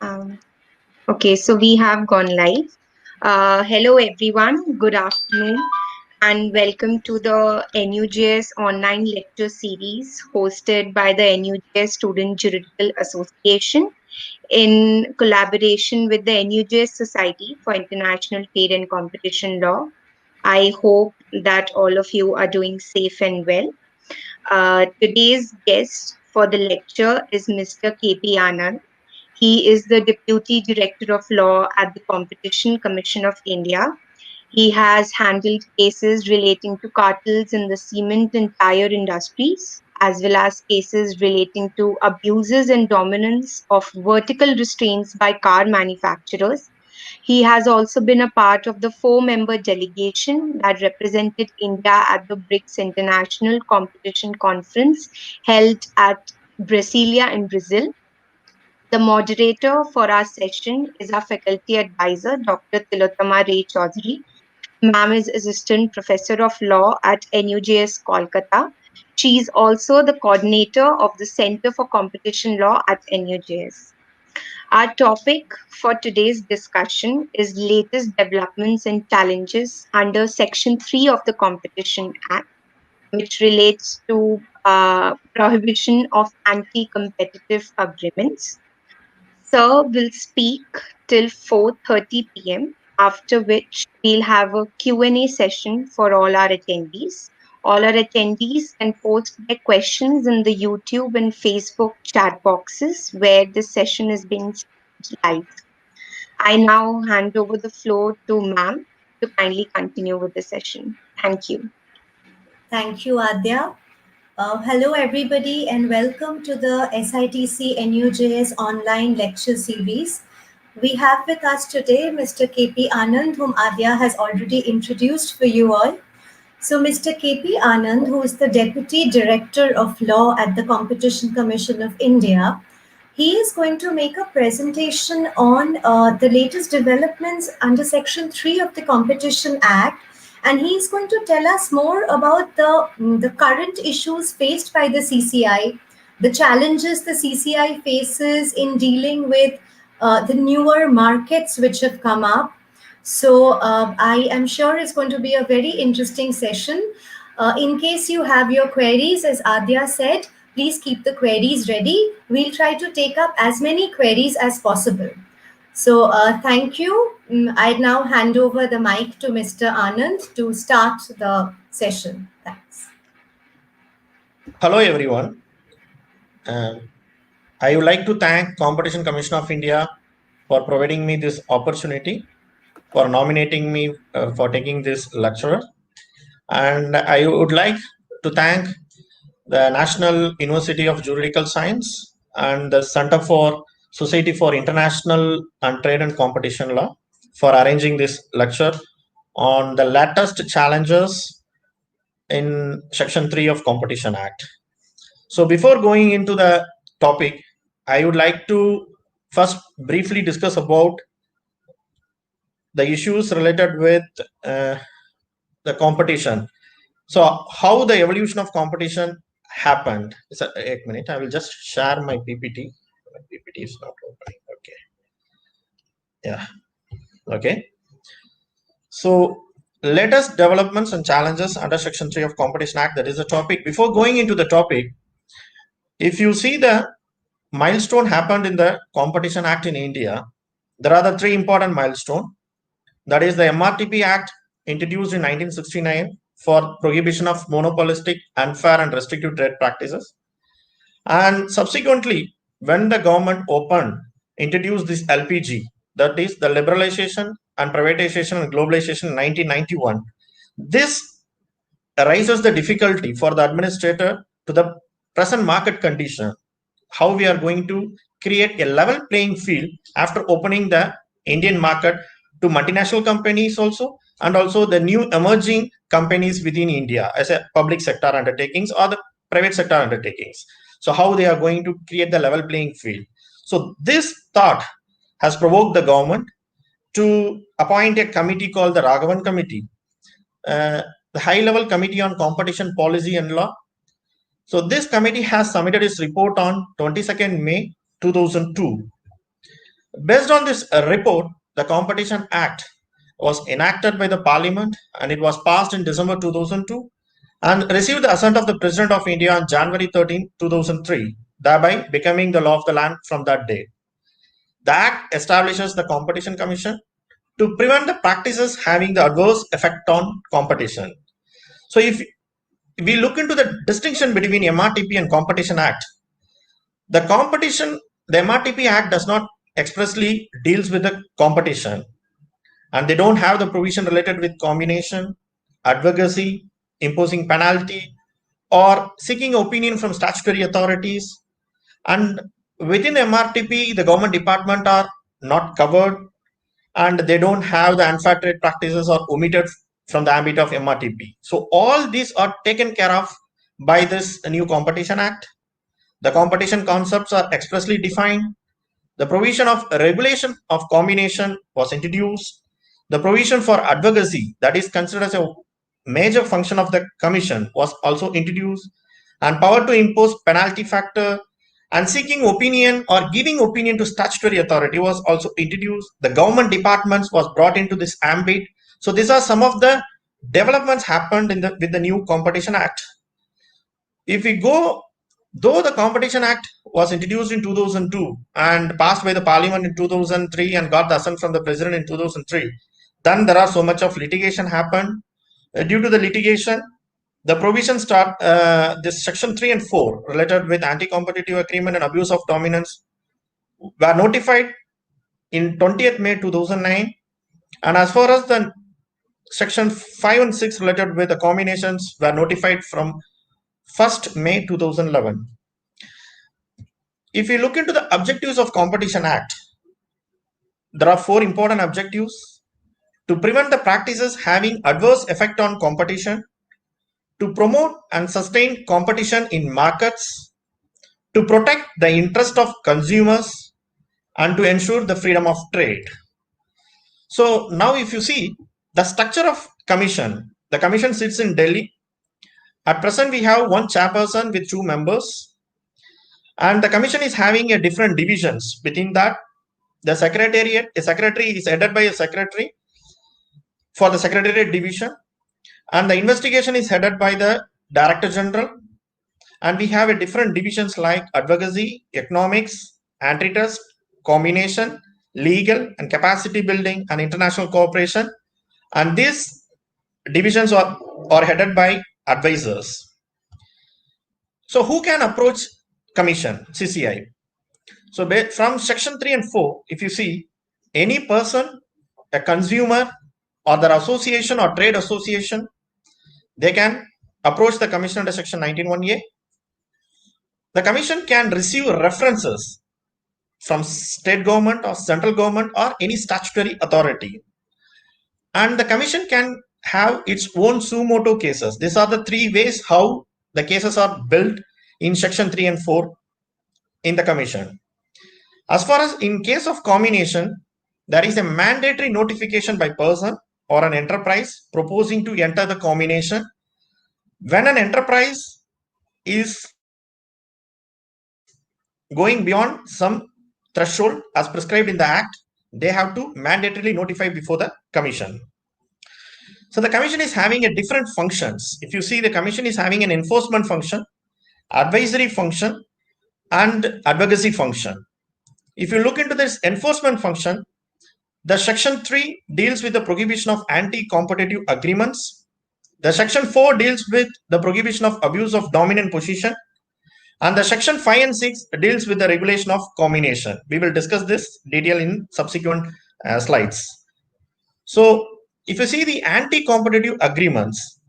Um, okay, so we have gone live. Hello, everyone. Good afternoon, and welcome to the NUJS Online Lecture Series hosted by the NUJS Student Juridical Association in collaboration with the NUJS Society for International Trade and Competition Law. I hope that all of you are doing safe and well. Today's guest for the lecture is Mr. KP Anand. He is the Deputy Director of Law at the Competition Commission of India. He has handled cases relating to cartels in the cement and tire industries, as well as cases relating to abuses and dominance of vertical restraints by car manufacturers. He has also been a part of the four-member delegation that represented India at the BRICS International Competition Conference held at Brasilia in Brazil. The moderator for our session is our faculty advisor, Dr. Tilotama Ray Chaudhary. Ma'am is Assistant Professor of Law at NUJS Kolkata. She is also the coordinator of the Center for Competition Law at NUJS. Our topic for today's discussion is latest developments and challenges under Section 3 of the Competition Act, which relates to prohibition of anti-competitive agreements. Sir will speak till 4:30 p.m., after which we'll have a Q&A session for all our attendees. All our attendees can post their questions in the YouTube and Facebook chat boxes where this session is being streamed live. I now hand over the floor to ma'am to kindly continue with the session. Thank you. Thank you, Adya. Hello, everybody, and welcome to the SITC NUJS Online Lecture Series. We have with us today Mr. KP Anand, whom Adya has already introduced for you all. So, Mr. KP Anand, who is the Deputy Director of Law at the Competition Commission of India, he is going to make a presentation on the latest developments under Section 3 of the Competition Act, and he is going to tell us more about the current issues faced by the CCI, the challenges the CCI faces in dealing with the newer markets which have come up. So I am sure it's going to be a very interesting session. In case you have your queries, as Adya said, please keep the queries ready. We'll try to take up as many queries as possible. So thank you. I now hand over the mic to Mr. Anand to start the session. Thanks. Hello everyone. I would like to thank Competition Commission of India for providing me this opportunity, for nominating me for taking this lecture. And I would like to thank the National University of Juridical Science and the Center for Society for International and Trade and Competition Law for arranging this lecture on the latest challenges in Section 3 of Competition Act. So before going into the topic, I would like to first briefly discuss about the issues related with the competition. So how the evolution of competition happened. So, 1 minute, I will just share my PPT. My PPT is not opening. Okay. Yeah. Okay. So latest developments and challenges under Section 3 of Competition Act, that is the topic. Before going into the topic, if you see the milestone happened in the Competition Act in India, there are the three important milestones. That is the MRTP Act introduced in 1969 for prohibition of monopolistic, unfair and restrictive trade practices. And subsequently, when the government introduced this LPG, that is the Liberalization and Privatization and Globalization in 1991, this raises the difficulty for the administrator to the present market condition, how we are going to create a level playing field after opening the Indian market to multinational companies also, and also the new emerging companies within India as a public sector undertakings or the private sector undertakings. So how they are going to create the level playing field. So this thought has provoked the government to appoint a committee called the Raghavan Committee, the high-level committee on competition policy and law. So this committee has submitted its report on 22nd May 2002. Based on this report, the Competition Act was enacted by the Parliament and it was passed in December 2002 and received the assent of the President of India on January 13, 2003, thereby becoming the law of the land from that day. The Act establishes the Competition Commission to prevent the practices having the adverse effect on competition. So if we look into the distinction between MRTP and Competition Act, the MRTP Act does not expressly deals with the competition, and they don't have the provision related with combination, advocacy, imposing penalty, or seeking opinion from statutory authorities. And within MRTP, the government department are not covered, and they don't have the unfair trade practices or omitted from the ambit of MRTP. So all these are taken care of by this new Competition Act. The competition concepts are expressly defined. The provision of regulation of combination was introduced. The provision for advocacy, that is considered as a major function of the commission, was also introduced. And power to impose penalty factor and seeking opinion or giving opinion to statutory authority was also introduced. The government departments was brought into this ambit. So these are some of the developments happened with the new Competition Act. If we go, though the Competition Act was introduced in 2002 and passed by the Parliament in 2003 and got the assent from the President in 2003, then there are so much of litigation happened. Due to the litigation, the provisions start this section 3 and 4 related with anti-competitive agreement and abuse of dominance were notified in 20th May 2009. And as far as the section 5 and 6 related with the combinations were notified from 1st May 2011. If you look into the objectives of Competition Act, there are 4 important objectives: to prevent the practices having adverse effect on competition, to promote and sustain competition in markets, to protect the interest of consumers, and to ensure the freedom of trade. So now if you see the structure of commission, the commission sits in Delhi. At present, we have one chairperson with 2 members, and the commission is having a different divisions. Within that, the secretary is headed by a secretary for the secretariat division, and the investigation is headed by the Director General. And we have a different divisions like advocacy, economics, antitrust, combination, legal, and capacity building, and international cooperation. And these divisions are headed by advisors. So who can approach Commission CCI? So from section 3 and 4, if you see, any person, a consumer, or their association or trade association, they can approach the Commission under section 19(1)(a). The Commission can receive references from state government or central government or any statutory authority. And the Commission can have its own suo motu cases. These are the 3 ways how the cases are built in section 3 and 4 in the Commission. As far as in case of combination, there is a mandatory notification by person or an enterprise proposing to enter the combination. When an enterprise is going beyond some threshold as prescribed in the Act, they have to mandatorily notify before the Commission. So the Commission is having a different functions. If you see, the Commission is having an enforcement function, advisory function, and advocacy function. If you look into this enforcement function, the section 3 deals with the prohibition of anti-competitive agreements. The section 4 deals with the prohibition of abuse of dominant position. And the section 5 and 6 deals with the regulation of combination. We will discuss this detail in subsequent slides. So if you see the anti-competitive agreements,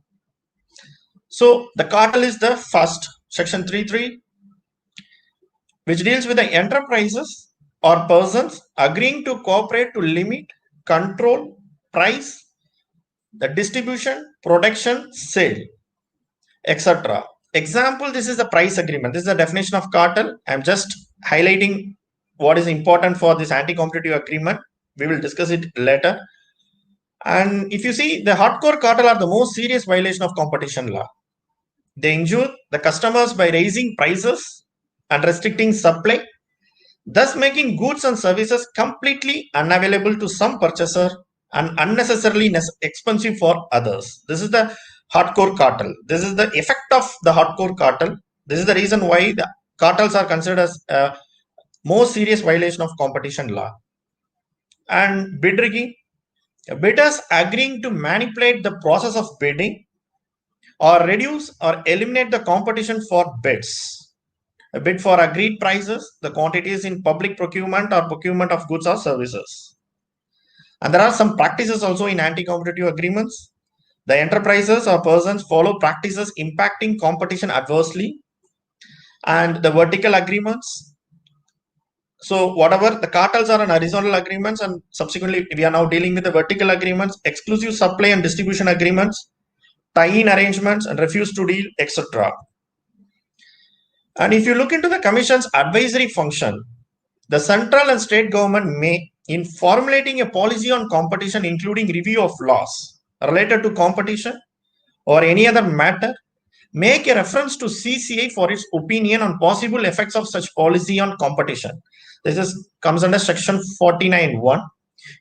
so the cartel is the first, section 3(3), which deals with the enterprises or persons agreeing to cooperate to limit, control, price, the distribution, production, sale, etc. Example, this is the price agreement. This is the definition of cartel. I'm just highlighting what is important for this anti-competitive agreement. We will discuss it later. And if you see, the hardcore cartel are the most serious violation of competition law. They injure the customers by raising prices and restricting supply. thus making goods and services completely unavailable to some purchaser and unnecessarily expensive for others. This is the hardcore cartel. This is the effect of the hardcore cartel. This is the reason why the cartels are considered as a more serious violation of competition law. And bid rigging, bidders agreeing to manipulate the process of bidding or reduce or eliminate the competition for bids. A bid for agreed prices, the quantities in public procurement or procurement of goods or services. And there are some practices also in anti-competitive agreements. The enterprises or persons follow practices impacting competition adversely. And the vertical agreements. So whatever the cartels are on horizontal agreements, and subsequently we are now dealing with the vertical agreements, exclusive supply and distribution agreements, tie-in arrangements, and refuse to deal, etc. And if you look into the Commission's advisory function, the central and state government may, in formulating a policy on competition, including review of laws related to competition or any other matter, make a reference to CCI for its opinion on possible effects of such policy on competition. This comes under section 49(1).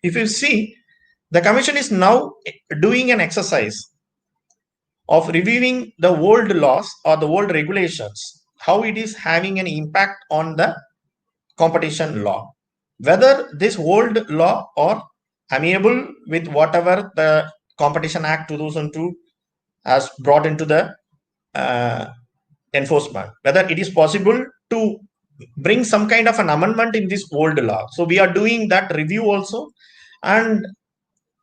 If you see, the Commission is now doing an exercise of reviewing the old laws or the old regulations, how it is having an impact on the competition law, whether this old law or amiable with whatever the Competition Act 2002 has brought into the enforcement, whether it is possible to bring some kind of an amendment in this old law. So we are doing that review also, and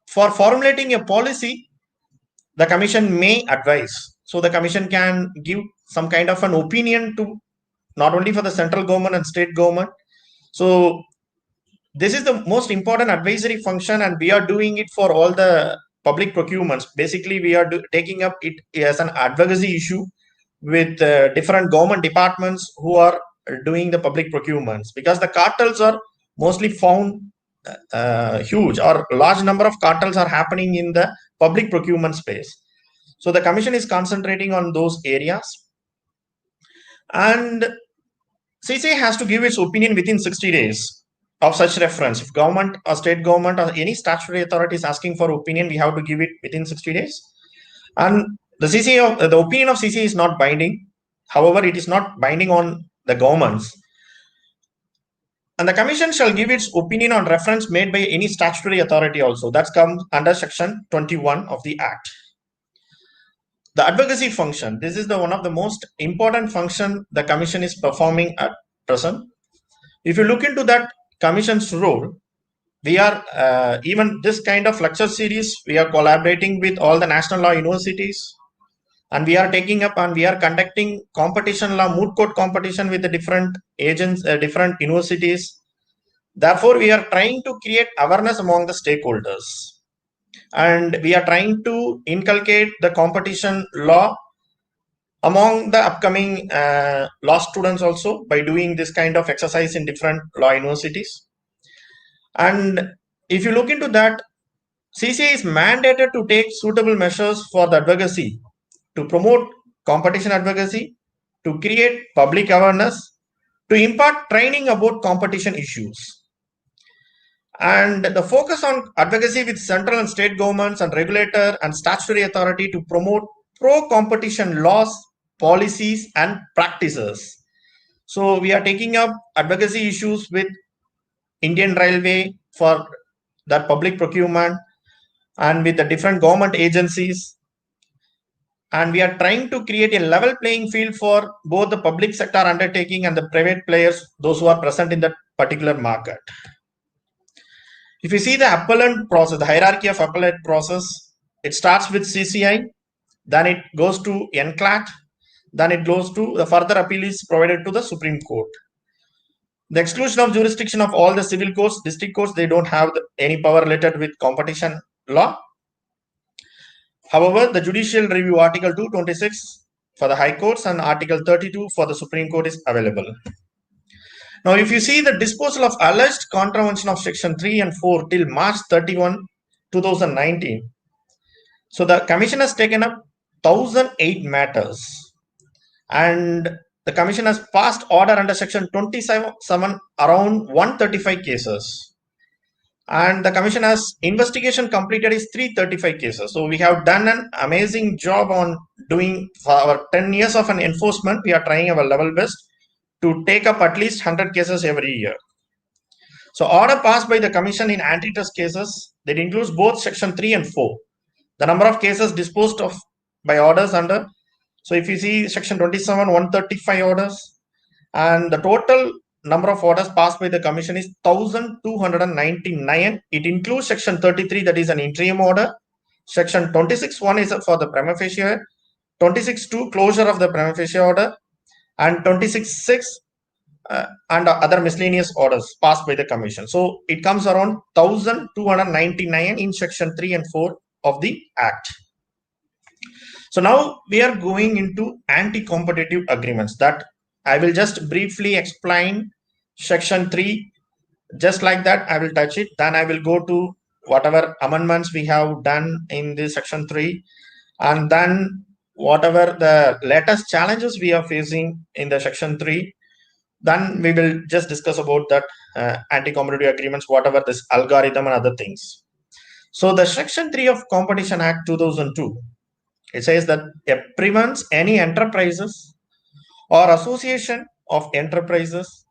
for formulating a policy, the Commission may advise. So the Commission can give some kind of an opinion to not only for the central government and state government. So this is the most important advisory function, and we are doing it for all the public procurements. Basically, we are taking up it as an advocacy issue with different government departments who are doing the public procurements, because the cartels are mostly found huge, or large number of cartels are happening in the public procurement space. So the Commission is concentrating on those areas, and CCI has to give its opinion within 60 days of such reference. If government or state government or any statutory authority is asking for opinion, we have to give it within 60 days. And the opinion of CCI is not binding. However, it is not binding on the governments. And the Commission shall give its opinion on reference made by any statutory authority also. That comes under section 21 of the Act. The advocacy function. This is one of the most important function the Commission is performing at present. If you look into that Commission's role, we are even this kind of lecture series, we are collaborating with all the national law universities, and we are taking up and we are conducting competition law moot court competition with the different agents, different universities. Therefore, we are trying to create awareness among the stakeholders, and we are trying to inculcate the competition law among the upcoming law students also by doing this kind of exercise in different law universities. And if you look into that, CCI is mandated to take suitable measures for the advocacy, to promote competition advocacy, to create public awareness, to impart training about competition issues. And the focus on advocacy with central and state governments and regulator and statutory authority to promote pro-competition laws, policies, and practices. So we are taking up advocacy issues with Indian Railway for that public procurement and with the different government agencies. And we are trying to create a level playing field for both the public sector undertaking and the private players, those who are present in that particular market. If you see the appellant process, the hierarchy of appellate process, it starts with CCI, then it goes to NCLAT, then it goes to the further appeal is provided to the Supreme Court. The exclusion of jurisdiction of all the civil courts, district courts, they don't have any power related with competition law. However, the judicial review article 226 for the high courts and article 32 for the Supreme Court is available. Now, if you see the disposal of alleged contravention of section 3 and 4 till March 31, 2019, so the Commission has taken up 1008 matters, and the Commission has passed order under Section 27 around 135 cases. And the Commission has investigation completed is 335 cases. So we have done an amazing job on doing for our 10 years of an enforcement. We are trying our level best to take up at least 100 cases every year. So order passed by the Commission in antitrust cases, that includes both Section 3 and 4. The number of cases disposed of by orders under, so if you see Section 27, 135 orders, and the total number of orders passed by the Commission is 1,299. It includes Section 33, that is an interim order. Section 26.1 is for the prima facie, 26.2 closure of the prima facie order, and 26.6 and other miscellaneous orders passed by the Commission. So it comes around 1,299 in Section 3 and 4 of the Act. So now we are going into anti-competitive agreements. That I will just briefly explain Section 3. Just like that, I will touch it. Then I will go to whatever amendments we have done in the Section 3. And then whatever the latest challenges we are facing in the Section 3. Then we will just discuss about that anti-competitive agreements, whatever this algorithm and other things. So the Section 3 of Competition Act 2002, it says that it prevents any enterprises or association of enterprises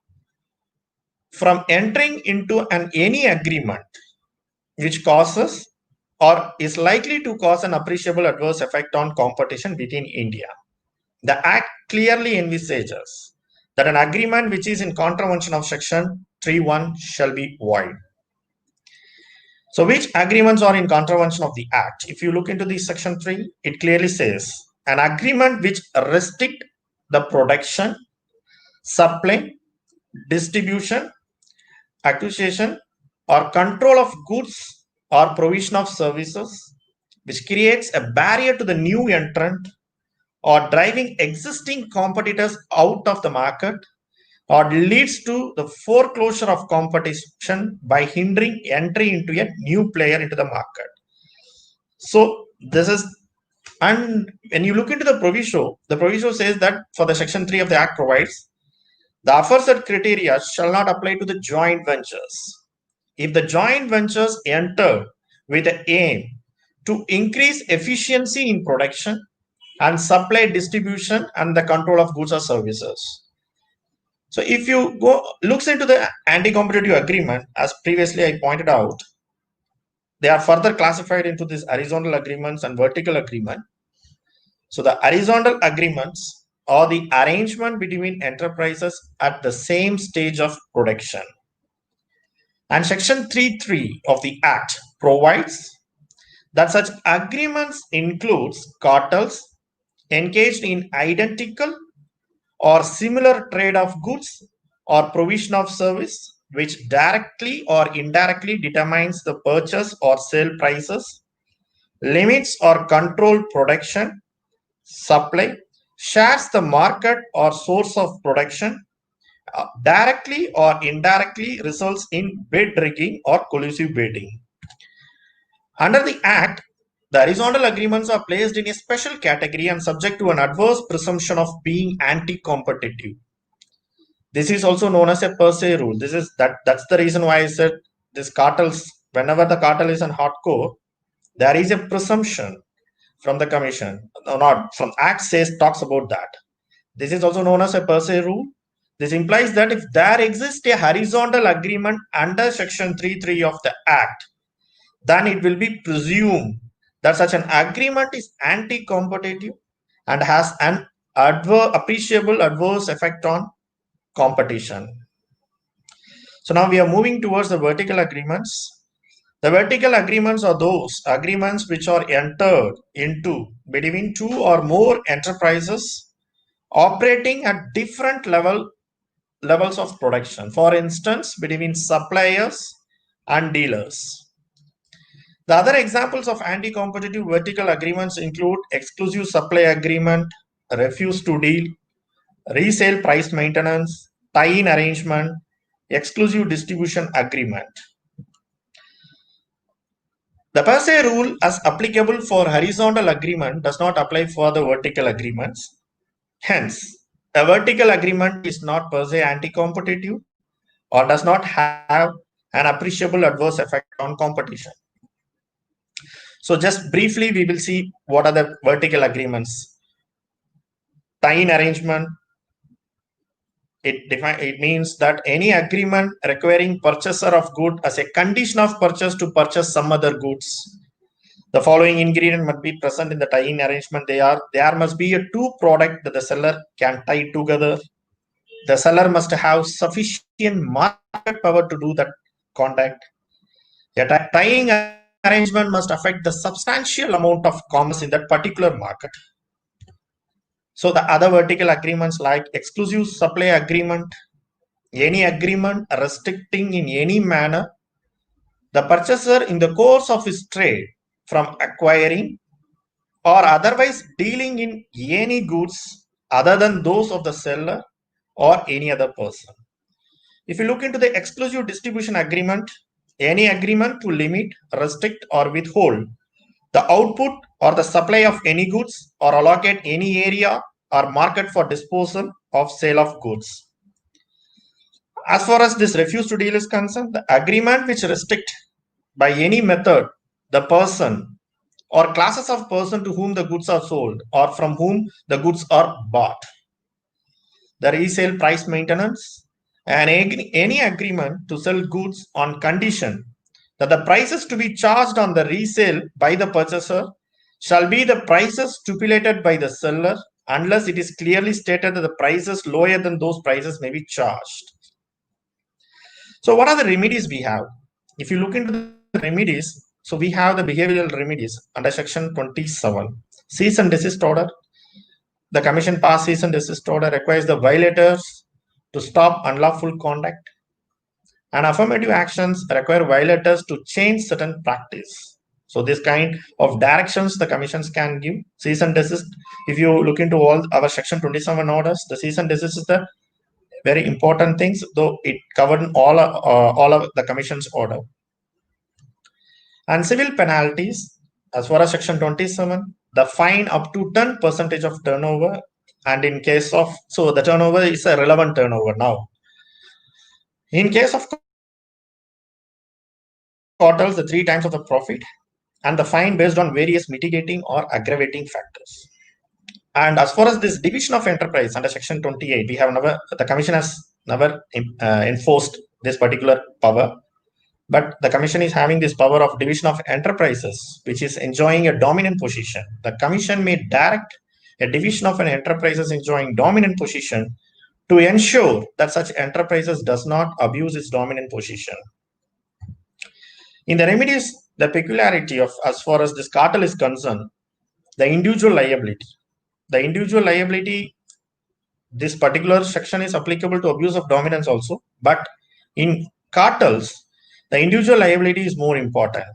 from entering into any agreement which causes or is likely to cause an appreciable adverse effect on competition within India. The Act clearly envisages that an agreement which is in contravention of Section 3.1 shall be void. So which agreements are in contravention of the Act? If you look into the Section 3, it clearly says an agreement which restrict the production, supply, distribution, acquisition, or control of goods or provision of services, which creates a barrier to the new entrant or driving existing competitors out of the market, or leads to the foreclosure of competition by hindering entry into a new player into the market. So this is, and when you look into the proviso says that for the Section 3 of the Act provides, the aforesaid criteria shall not apply to the joint ventures. If the joint ventures enter with the aim to increase efficiency in production and supply, distribution, and the control of goods or services. So if you go looks into the anti-competitive agreement, as previously I pointed out, they are further classified into these horizontal agreements and vertical agreement. So the horizontal agreements are the arrangement between enterprises at the same stage of production. And Section 3.3 of the Act provides that such agreements includes cartels engaged in identical or similar trade of goods or provision of service, which directly or indirectly determines the purchase or sale prices, limits or control production, supply, shares the market or source of production, directly or indirectly results in bid rigging or collusive bidding. Under the Act, the horizontal agreements are placed in a special category and subject to an adverse presumption of being anti-competitive. This is also known as a per se rule. That's the reason why I said this cartels, whenever the cartel is in hardcore, there is a presumption from the Commission, or not from Act talks about that. This is also known as a per se rule. This implies that if there exists a horizontal agreement under Section 3.3 of the Act, then it will be presumed that such an agreement is anti-competitive and has an appreciable adverse effect on competition. So now we are moving towards the vertical agreements. The vertical agreements are those agreements which are entered into between two or more enterprises operating at different levels of production. For instance, between suppliers and dealers. The other examples of anti-competitive vertical agreements include exclusive supply agreement, refuse to deal, resale price maintenance, tie-in arrangement, exclusive distribution agreement. The per se rule as applicable for horizontal agreement does not apply for the vertical agreements. Hence, a vertical agreement is not per se anti-competitive or does not have an appreciable adverse effect on competition. So just briefly, we will see what are the vertical agreements. Tie-in arrangement, it means that any agreement requiring purchaser of good as a condition of purchase to purchase some other goods. The following ingredient must be present in the tie-in arrangement. There must be a two product that the seller can tie together. The seller must have sufficient market power to do that conduct. A tying arrangement must affect the substantial amount of commerce in that particular market. So the other vertical agreements like exclusive supply agreement, any agreement restricting in any manner the purchaser in the course of his trade from acquiring or otherwise dealing in any goods other than those of the seller or any other person. If you look into the exclusive distribution agreement, any agreement to limit, restrict or withhold the output or the supply of any goods or allocate any area or market for disposal of sale of goods. As far as this refuse to deal is concerned, the agreement which restrict by any method the person or classes of person to whom the goods are sold or from whom the goods are bought. The resale price maintenance and any agreement to sell goods on condition that the prices to be charged on the resale by the purchaser shall be the prices stipulated by the seller unless it is clearly stated that the prices lower than those prices may be charged. So what are the remedies we have? If you look into the remedies, so we have the behavioral remedies under section 27. Cease and desist order. The commission passed cease and desist order requires the violators to stop unlawful conduct. And affirmative actions require violators to change certain practice. So this kind of directions the commissions can give. Cease and desist. If you look into all our section 27 orders, the cease and desist is the very important things, though it covered all of the commission's order. And civil penalties, as far as section 27, the fine up to 10% of turnover. And in case of, so the turnover is a relevant turnover now. In case of quarters, the 3 times of the profit, and the fine based on various mitigating or aggravating factors. And as far as this division of enterprise under section 28, we have never, the commission has never enforced this particular power, but the commission is having this power of division of enterprises, which is enjoying a dominant position. The commission may direct a division of an enterprises enjoying dominant position to ensure that such enterprises does not abuse its dominant position. In the remedies, the peculiarity of, as far as this cartel is concerned, the individual liability. The individual liability, this particular section is applicable to abuse of dominance also, but in cartels, the individual liability is more important.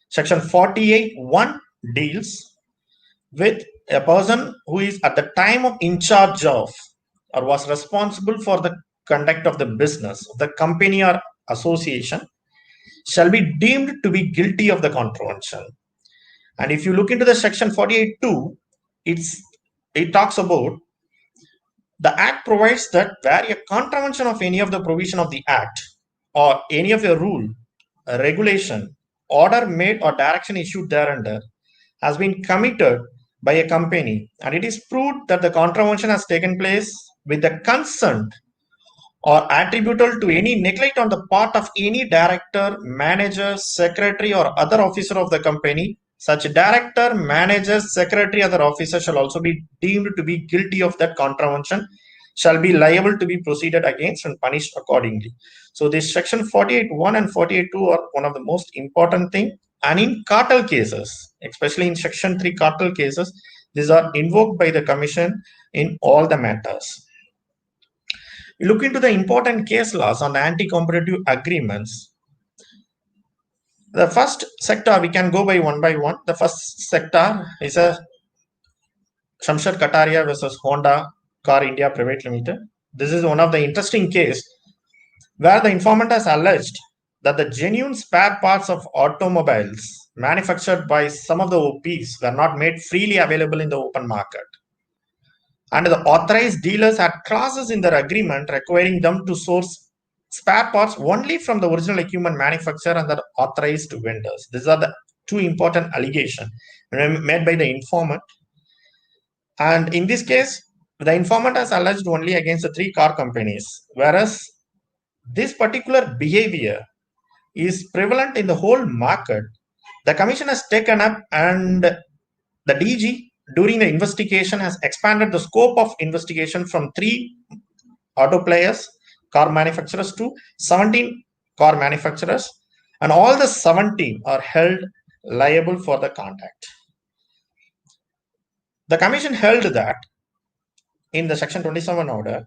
Section 48(1) deals with a person who is at the time of in charge of or was responsible for the conduct of the business of the company or association shall be deemed to be guilty of the contravention. And if you look into the section 48(2), it talks about the act provides that where a contravention of any of the provision of the act or any of a rule, a regulation, order made or direction issued thereunder has been committed by a company and it is proved that the contravention has taken place with the consent or attributable to any neglect on the part of any director, manager, secretary or other officer of the company, such director, manager, secretary, other officer shall also be deemed to be guilty of that contravention, shall be liable to be proceeded against and punished accordingly. So this section 48(1) and 48(2) are one of the most important thing. And in cartel cases, especially in section 3 cartel cases, these are invoked by the commission in all the matters. We look into the important case laws on the anti-competitive agreements. The first sector, we can go by one. The first sector is a Shamshad Kataria versus Honda Car India Private Limited. This is one of the interesting case where the informant has alleged that the genuine spare parts of automobiles manufactured by some of the OPs were not made freely available in the open market. and the authorized dealers had clauses in their agreement requiring them to source spare parts only from the original equipment manufacturer and the authorized vendors. These are the two important allegations made by the informant. And in this case, the informant has alleged only against the 3 car companies, whereas this particular behavior is prevalent in the whole market. The commission has taken up, and the DG during the investigation has expanded the scope of investigation from 3 auto players, car manufacturers, to 17 car manufacturers, and all the 17 are held liable for the conduct. The commission held that in the section 27 order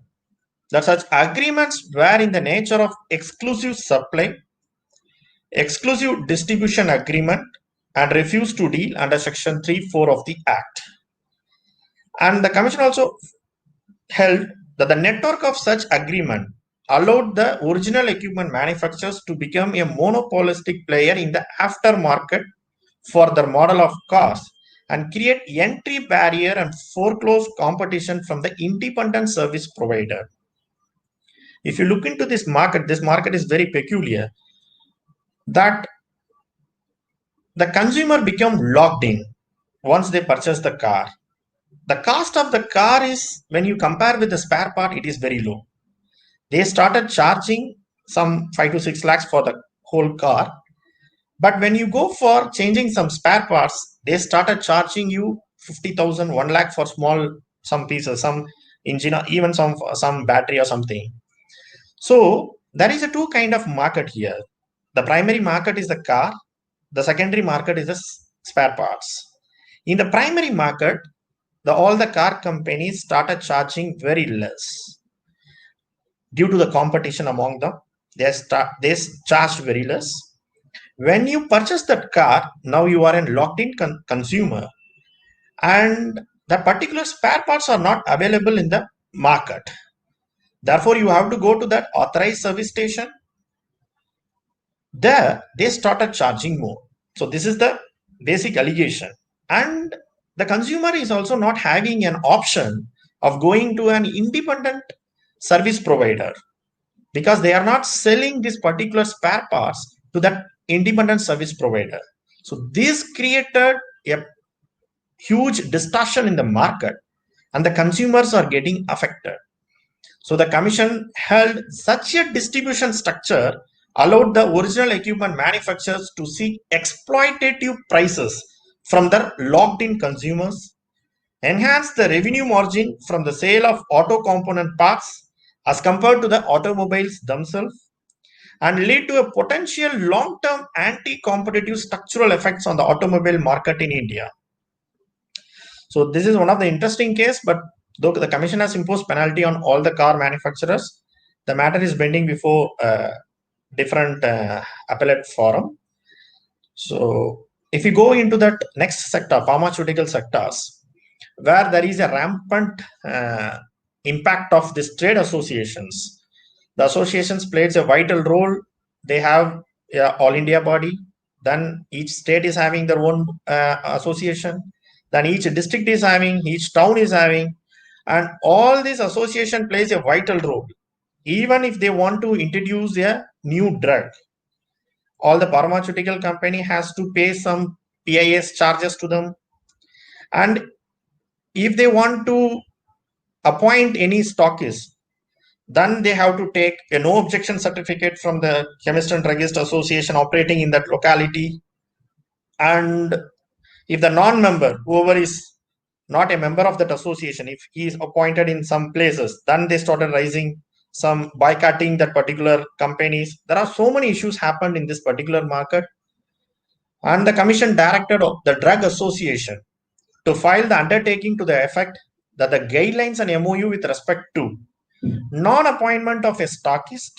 that such agreements were in the nature of exclusive supply, exclusive distribution agreement, and refused to deal under section 3(4) of the Act. And the commission also held that the network of such agreement allowed the original equipment manufacturers to become a monopolistic player in the aftermarket for their model of cars and create entry barrier and foreclose competition from the independent service provider. If you look into this market is very peculiar, that the consumer become locked in once they purchase the car. The cost of the car is, when you compare with the spare part, it is very low. They started charging some 5 to 6 lakhs for the whole car. But when you go for changing some spare parts, they started charging you 50,000, 1 lakh for some pieces, some engine, or even some battery or something. So there is a 2 kind of market here. The primary market is the car. The secondary market is the spare parts. In the primary market, all the car companies started charging very less. Due to the competition among them, they charged very less. When you purchase that car, now you are a locked-in consumer, and the particular spare parts are not available in the market. Therefore, you have to go to that authorized service station. There, they started charging more. So this is the basic allegation. And the consumer is also not having an option of going to an independent service provider because they are not selling this particular spare parts to that independent service provider. So this created a huge distortion in the market, and the consumers are getting affected. So the commission held such a distribution structure allowed the original equipment manufacturers to seek exploitative prices from their locked-in consumers, enhance the revenue margin from the sale of auto component parts as compared to the automobiles themselves, and lead to a potential long-term anti-competitive structural effects on the automobile market in India. So this is one of the interesting case, but though the commission has imposed penalty on all the car manufacturers, the matter is pending before different appellate forum. So if you go into that next sector, pharmaceutical sectors, where there is a rampant impact of these trade associations. The associations plays a vital role. They have all India body. Then each state is having their own association. Then each district is having, each town is having, and all this association plays a vital role. Even if they want to introduce a new drug, all the pharmaceutical company has to pay some PIS charges to them. And if they want to appoint any stockist, then they have to take a no objection certificate from the Chemist and Druggist Association operating in that locality. And if the non-member, whoever is not a member of that association, if he is appointed in some places, then they started raising some boycotting that particular companies. There are so many issues happened in this particular market. And the commission directed the drug association to file the undertaking to the effect that the guidelines and MOU with respect to non-appointment of a stockist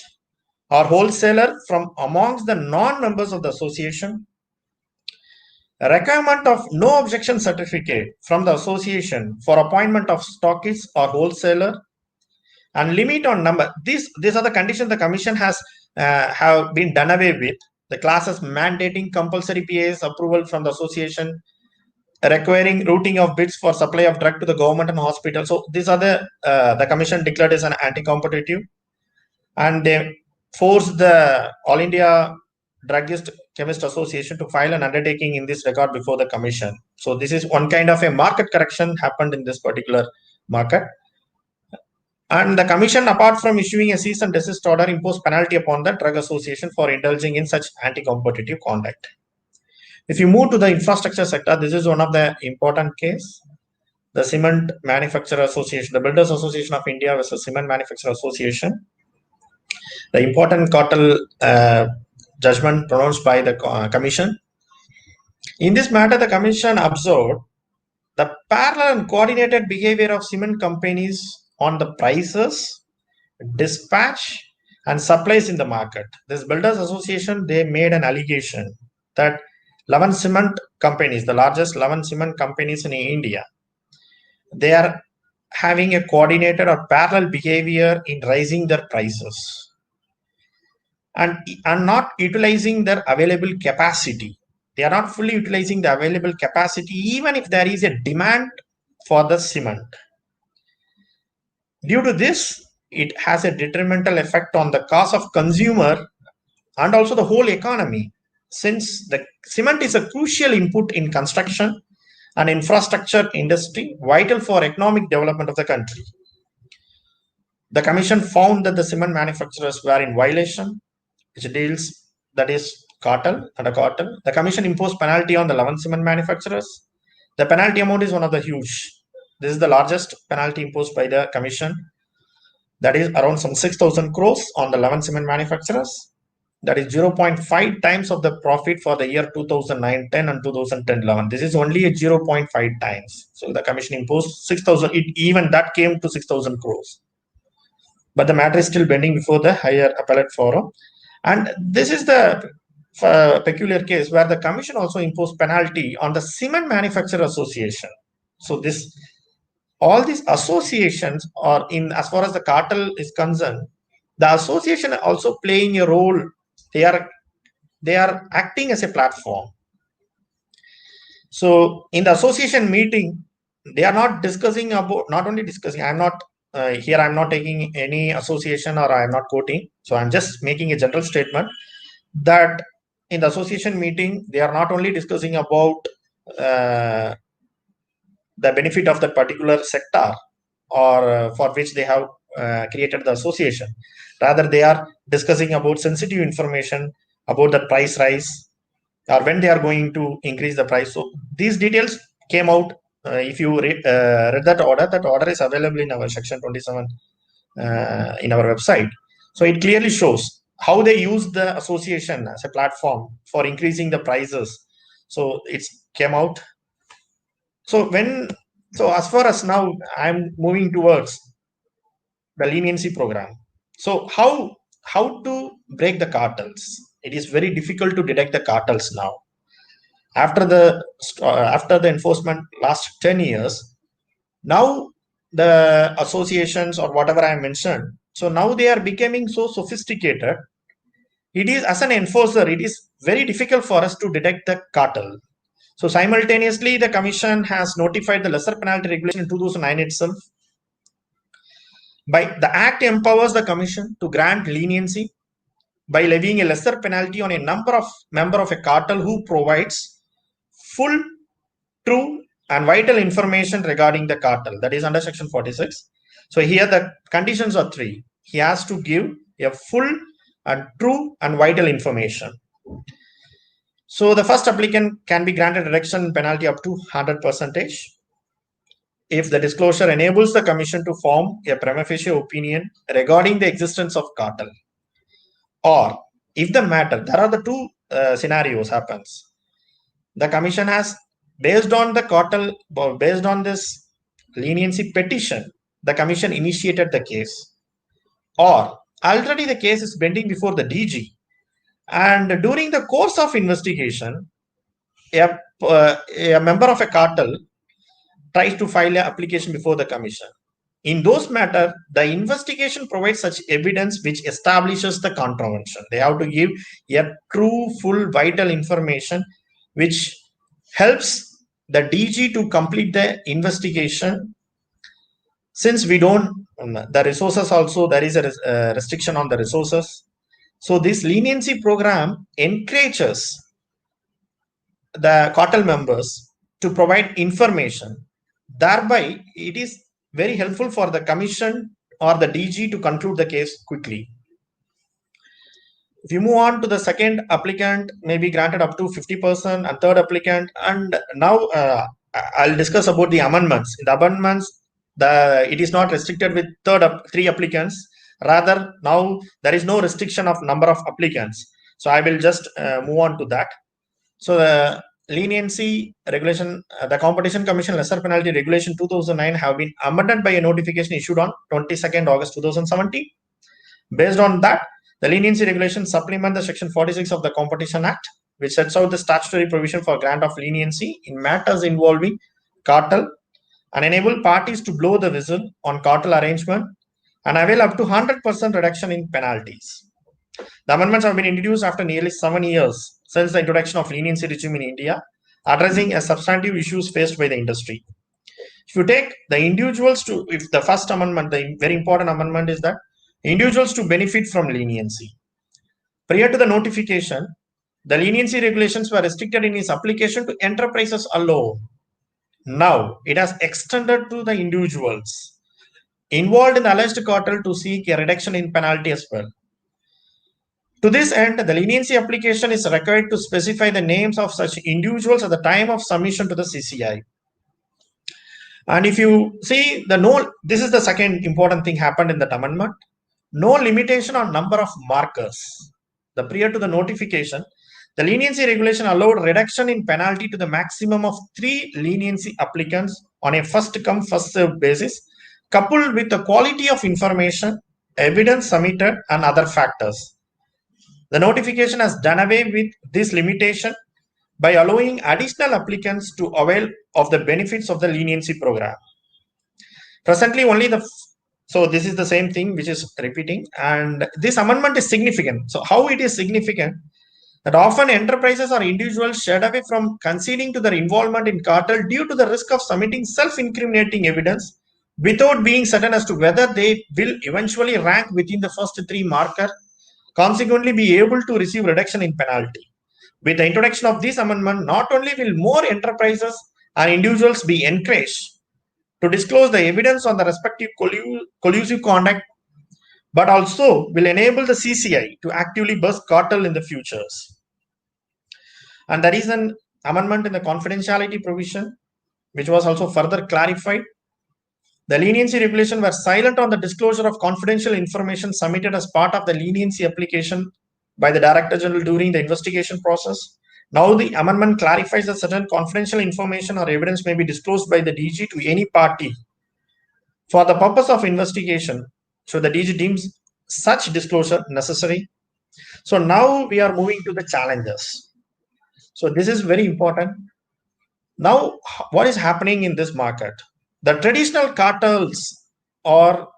or wholesaler from amongst the non-members of the association, a requirement of no objection certificate from the association for appointment of stockist or wholesaler, and limit on number. These are the conditions the commission has have been done away with. The classes mandating compulsory PAS approval from the association, requiring routing of bids for supply of drug to the government and hospital. So these are the commission declared as an anti-competitive, and they forced the All India Druggist Chemist Association to file an undertaking in this regard before the commission. So this is one kind of a market correction happened in this particular market. And the commission, apart from issuing a cease and desist order, imposed penalty upon the drug association for indulging in such anti-competitive conduct. If you move to the infrastructure sector, this is one of the important case. The Cement Manufacturer Association, the Builders Association of India versus Cement Manufacturer Association. The important cartel judgment pronounced by the commission. In this matter, the commission observed the parallel and coordinated behavior of cement companies on the prices, dispatch, and supplies in the market. This Builders Association, they made an allegation that 11 cement companies, the largest 11 cement companies in India, they are having a coordinated or parallel behavior in raising their prices and not utilizing their available capacity. They are not fully utilizing the available capacity, even if there is a demand for the cement. Due to this, it has a detrimental effect on the cost of consumer and also the whole economy, since the cement is a crucial input in construction and infrastructure industry, vital for economic development of the country. The commission found that the cement manufacturers were in violation, which deals, that is cartel, under cartel. The commission imposed penalty on the 11 cement manufacturers. The penalty amount is one of the huge. This is the largest penalty imposed by the commission. That is around some 6,000 crores on the 11 cement manufacturers. That is 0.5 times of the profit for the year 2009-10 and 2010-11. This is only a 0.5 times. So the commission imposed 6,000. Even that came to 6,000 crores. But the matter is still pending before the higher appellate forum. And this is the peculiar case where the commission also imposed penalty on the Cement Manufacturer Association. So all these associations are in, as far as the cartel is concerned, the association are also playing a role. They are acting as a platform. So in the association meeting, they are not discussing about, not only discussing, I'm not here, I'm not taking any association or I'm not quoting. So I'm just making a general statement that in the association meeting, they are not only discussing about the benefit of that particular sector or for which they have created the association. Rather, they are discussing about sensitive information about the price rise or when they are going to increase the price. So these details came out. If you read that order is available in our section 27 in our website. So it clearly shows how they use the association as a platform for increasing the prices. So it came out. So as far as now, I'm moving towards the leniency program. So how to break the cartels? It is very difficult to detect the cartels now. After the enforcement last 10 years, now the associations or whatever I mentioned, so now they are becoming so sophisticated. It is, as an enforcer, it is very difficult for us to detect the cartel. So simultaneously, the commission has notified the lesser penalty regulation in 2009 itself. By the act empowers the commission to grant leniency by levying a lesser penalty on a member of a cartel who provides full, true, and vital information regarding the cartel. That is under section 46. So here the conditions are three. He has to give a full and true and vital information. So the first applicant can be granted reduction in penalty up to 100% if the disclosure enables the commission to form a prima facie opinion regarding the existence of cartel, or if the matter, there are the two scenarios happens. The commission has, based on the cartel, based on this leniency petition, the commission initiated the case, or already the case is pending before the DG, and during the course of investigation, a member of a cartel tries to file an application before the commission. In those matters, the investigation provides such evidence which establishes the contravention. They have to give a true, full, vital information which helps the DG to complete the investigation. Since we don't, the resources also, there is a restriction on the resources. So this leniency program encourages the cartel members to provide information. Thereby, it is very helpful for the commission or the DG to conclude the case quickly. If you move on to the second applicant, may be granted up to 50%, and third applicant, and now I'll discuss about the amendments. In the amendments, it is not restricted with three applicants. Rather, now there is no restriction of number of applicants. So I will just move on to that. So the leniency regulation, the Competition Commission Lesser Penalty Regulation 2009 have been amended by a notification issued on 22nd August 2017. Based on that, the leniency regulation supplement the Section 46 of the Competition Act, which sets out the statutory provision for grant of leniency in matters involving cartel and enable parties to blow the whistle on cartel arrangement and avail up to 100% reduction in penalties. The amendments have been introduced after nearly 7 years since the introduction of leniency regime in India, addressing a substantive issues faced by the industry. If you take the individuals to, if the first amendment, the very important amendment is that individuals to benefit from leniency. Prior to the notification, the leniency regulations were restricted in its application to enterprises alone. Now, it has extended to the individuals involved in the alleged cartel to seek a reduction in penalty as well. To this end, the leniency application is required to specify the names of such individuals at the time of submission to the CCI. And if you see this is the second important thing happened in that amendment. No limitation on number of markers. The prior to the notification, the leniency regulation allowed reduction in penalty to the maximum of 3 leniency applicants on a first come first served basis, coupled with the quality of information, evidence submitted, and other factors. The notification has done away with this limitation by allowing additional applicants to avail of the benefits of the leniency program. Presently, so this is the same thing which is repeating, and this amendment is significant. So how it is significant? That often enterprises or individuals shied away from conceding to their involvement in cartel due to the risk of submitting self-incriminating evidence without being certain as to whether they will eventually rank within the first 3 marker, consequently be able to receive reduction in penalty. With the introduction of this amendment, not only will more enterprises and individuals be encouraged to disclose the evidence on the respective collusive conduct, but also will enable the CCI to actively bust cartel in the futures. And there is an amendment in the confidentiality provision, which was also further clarified. The leniency regulation were silent on the disclosure of confidential information submitted as part of the leniency application by the Director General during the investigation process. Now the amendment clarifies that certain confidential information or evidence may be disclosed by the DG to any party for the purpose of investigation. So the DG deems such disclosure necessary. So now we are moving to the challenges. So this is very important. Now, what is happening in this market? The traditional cartels are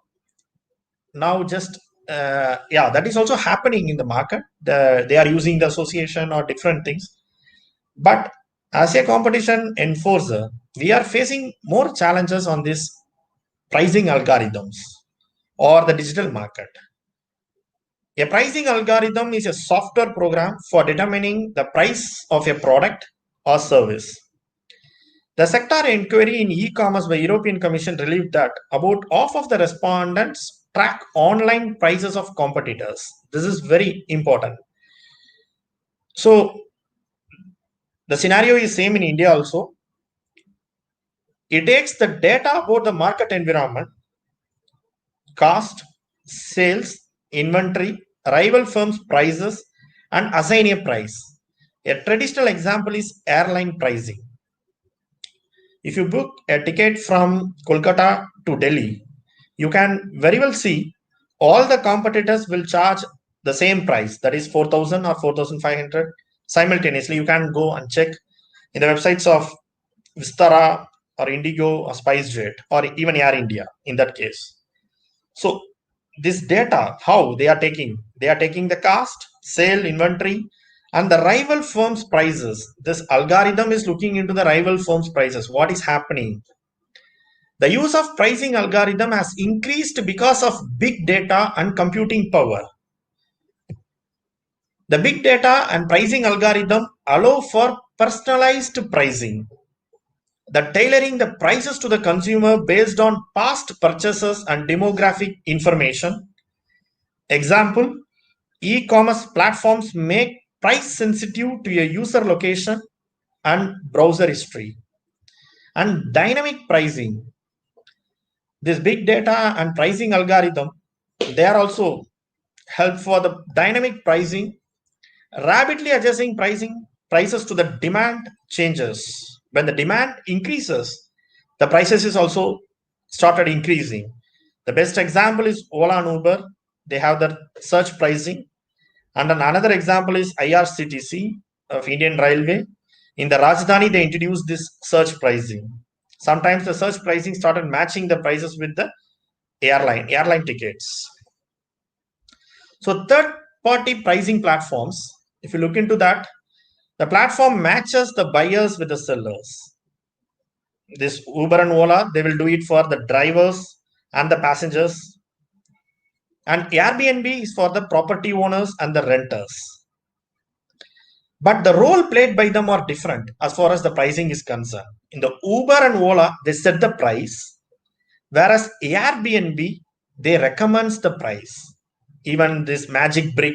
now just that is also happening in the market. They are using the association or different things. But as a competition enforcer, we are facing more challenges on this pricing algorithms or the digital market. A pricing algorithm is a software program for determining the price of a product or service. The sector inquiry in e-commerce by European Commission revealed that about half of the respondents track online prices of competitors. This is very important. So the scenario is same in India also. It takes the data about the market environment, cost, sales, inventory, rival firms' prices, and assign a price. A traditional example is airline pricing. If you book a ticket from Kolkata to Delhi, you can very well see all the competitors will charge the same price, that is 4,000 or 4,500 simultaneously. You can go and check in the websites of Vistara or Indigo or SpiceJet or even Air India in that case. So this data, how they are taking the cost, sale, inventory, And the rival firms' prices. This algorithm is looking into the rival firms' prices. What is happening? The use of pricing algorithm has increased because of big data and computing power. The big data and pricing algorithm allow for personalized pricing. The tailoring the prices to the consumer based on past purchases and demographic information. Example, e-commerce platforms make price sensitive to a user location and browser history. And dynamic pricing. This big data and pricing algorithm, they are also help for the dynamic pricing, rapidly adjusting prices to the demand changes. When the demand increases, the prices is also started increasing. The best example is Ola and Uber. They have the search pricing. And another example is IRCTC of Indian Railway. In the Rajdhani, they introduced this search pricing. Sometimes the search pricing started matching the prices with the airline tickets. So third-party pricing platforms, if you look into that, the platform matches the buyers with the sellers. This Uber and Ola, they will do it for the drivers and the passengers. And Airbnb is for the property owners and the renters. But the role played by them are different as far as the pricing is concerned. In the Uber and Ola, they set the price, whereas Airbnb, they recommends the price. Even this Magic Brick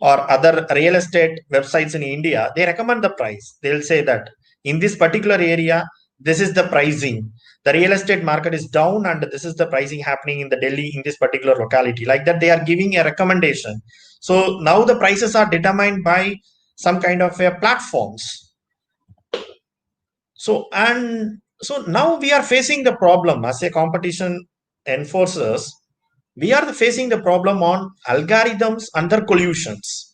or other real estate websites in India, they recommend the price. They'll say that in this particular area, this is the pricing. The real estate market is down and this is the pricing happening in the Delhi in this particular locality. Like that, they are giving a recommendation. So now the prices are determined by some kind of platforms. So now we are facing the problem as a competition enforcers. We are facing the problem on algorithms and their collusions.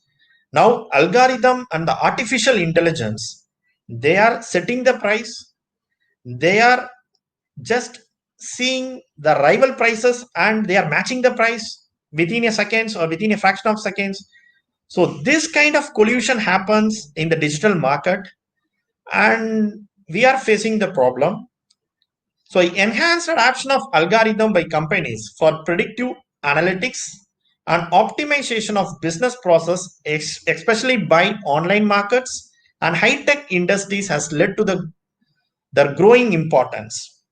Now, algorithm and the artificial intelligence, they are setting the price. They are just seeing the rival prices and they are matching the price within a seconds or within a fraction of seconds. So this kind of collusion happens in the digital market and we are facing the problem. So enhanced adoption of algorithm by companies for predictive analytics and optimization of business process, especially by online markets and high-tech industries, has led to their growing importance.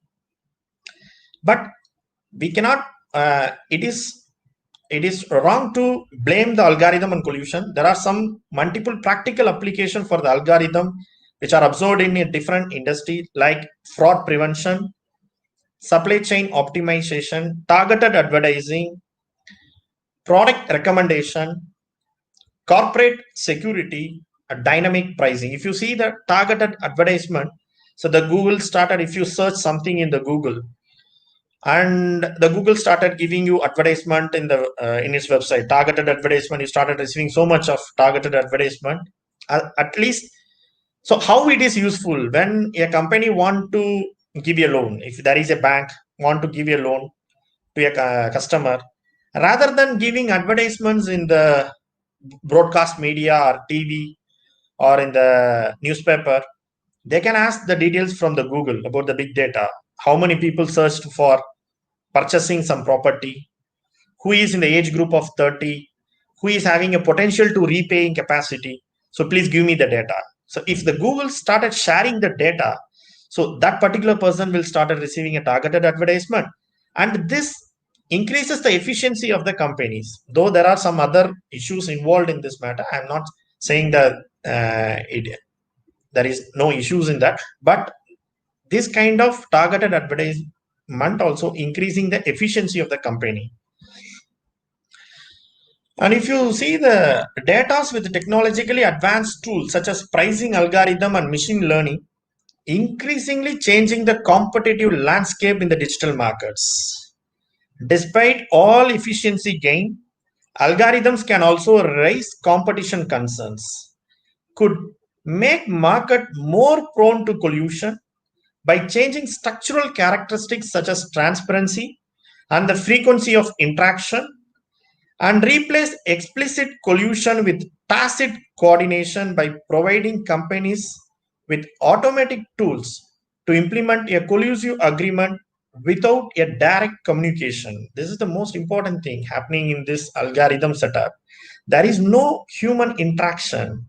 But we cannot, it is wrong to blame the algorithm and collusion. There are some multiple practical applications for the algorithm which are observed in a different industry like fraud prevention, supply chain optimization, targeted advertising, product recommendation, corporate security, dynamic pricing. If you see the targeted advertisement, so the Google started, if you search something in the Google, and the Google started giving you advertisement in the in its website, targeted advertisement, you started receiving so much of targeted advertisement. At least, so how it is useful when a company want to give you a loan, if there is a bank want to give you a loan to a customer, rather than giving advertisements in the broadcast media or TV or in the newspaper, they can ask the details from the Google about the big data. How many people searched for purchasing some property, who is in the age group of 30, who is having a potential to repaying capacity. So please give me the data. So if the Google started sharing the data, so that particular person will start receiving a targeted advertisement. And this increases the efficiency of the companies. Though there are some other issues involved in this matter, I'm not saying that there is no issues in that, but this kind of targeted advertisement also increasing the efficiency of the company. And if you see the data with technologically advanced tools such as pricing algorithm and machine learning, increasingly changing the competitive landscape in the digital markets. Despite all efficiency gain, algorithms can also raise competition concerns, could make market more prone to collusion by changing structural characteristics such as transparency and the frequency of interaction, and replace explicit collusion with tacit coordination by providing companies with automatic tools to implement a collusive agreement without a direct communication. This is the most important thing happening in this algorithm setup. There is no human interaction.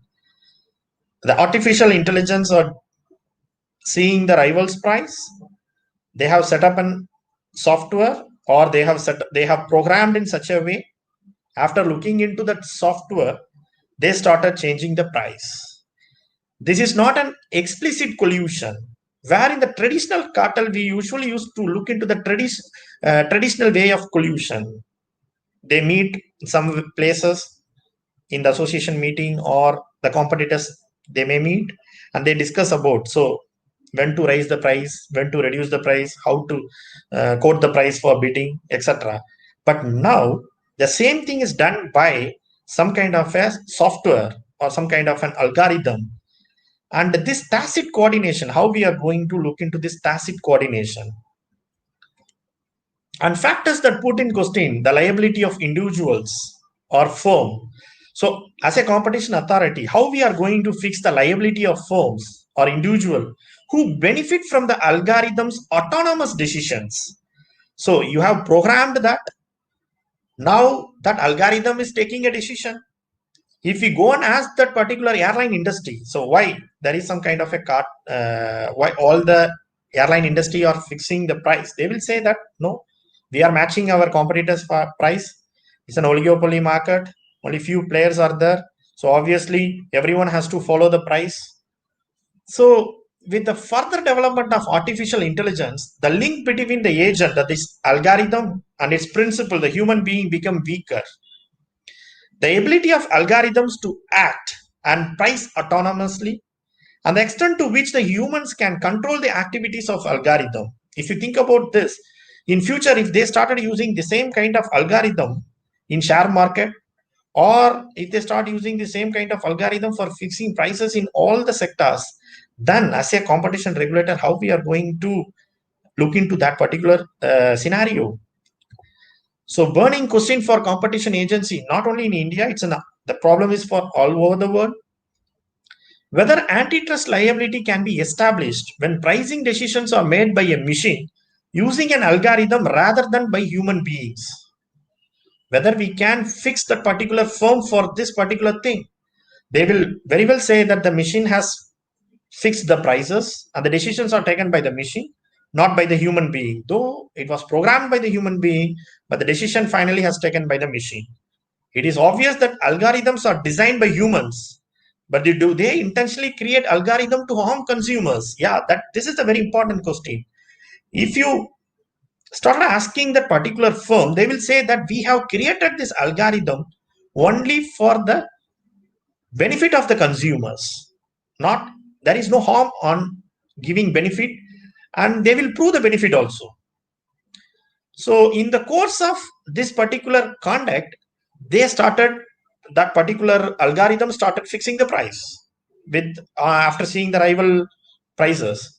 The artificial intelligence are seeing the rival's price. They have set up an software, or they have programmed in such a way. After looking into that software, they started changing the price. This is not an explicit collusion, where in the traditional cartel we usually used to look into the traditional way of collusion. They meet some places in the association meeting, or the competitors they may meet, and they discuss about when to raise the price, when to reduce the price, how to quote the price for bidding, etc. But now the same thing is done by some kind of a software or some kind of an algorithm. And this tacit coordination, how we are going to look into this tacit coordination and factors that put in question the liability of individuals or firm. So as a competition authority, how we are going to fix the liability of firms or individual who benefit from the algorithm's autonomous decisions. So you have programmed that. Now that algorithm is taking a decision. If we go and ask that particular airline industry, so why there is some kind of a cut, why all the airline industry are fixing the price, they will say that no, we are matching our competitors' price. It's an oligopoly market. Only few players are there. So obviously everyone has to follow the price. So with the further development of artificial intelligence, the link between the agent, that is algorithm, and its principle, the human being, become weaker. The ability of algorithms to act and price autonomously, and the extent to which the humans can control the activities of algorithm. If you think about this, in future, if they started using the same kind of algorithm in share market, or if they start using the same kind of algorithm for fixing prices in all the sectors, then as a competition regulator, how we are going to look into that particular scenario? So burning question for competition agency, not only in India, the problem is for all over the world. Whether antitrust liability can be established when pricing decisions are made by a machine using an algorithm rather than by human beings. Whether we can fix that particular firm for this particular thing. They will very well say that the machine has fixed the prices and the decisions are taken by the machine, not by the human being. Though it was programmed by the human being, but the decision finally has taken by the machine. It is obvious that algorithms are designed by humans, but do they intentionally create algorithm to harm consumers? Yeah, this is a very important question. If you start asking that particular firm, they will say that we have created this algorithm only for the benefit of the consumers. Not there is no harm on giving benefit, and they will prove the benefit also. So in the course of this particular conduct, that particular algorithm started fixing the price with after seeing the rival prices.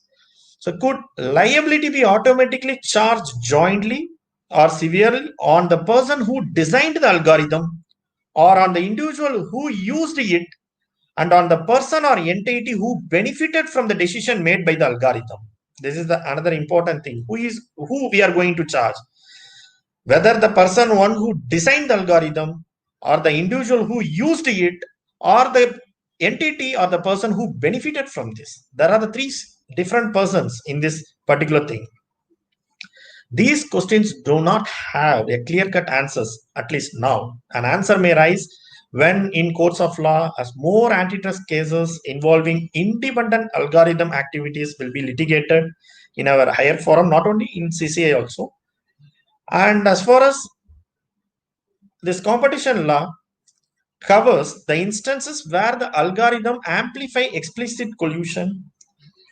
So could liability be automatically charged jointly or severely on the person who designed the algorithm, or on the individual who used it, and on the person or entity who benefited from the decision made by the algorithm? This is another important thing. Who we are going to charge? Whether the person one who designed the algorithm, or the individual who used it, or the entity or the person who benefited from this. There are the three different persons in this particular thing. These questions do not have a clear-cut answers, at least now. An answer may rise when in courts of law, as more antitrust cases involving independent algorithm activities will be litigated in our higher forum, not only in CCI also. And as far as this competition law covers the instances where the algorithm amplify explicit collusion,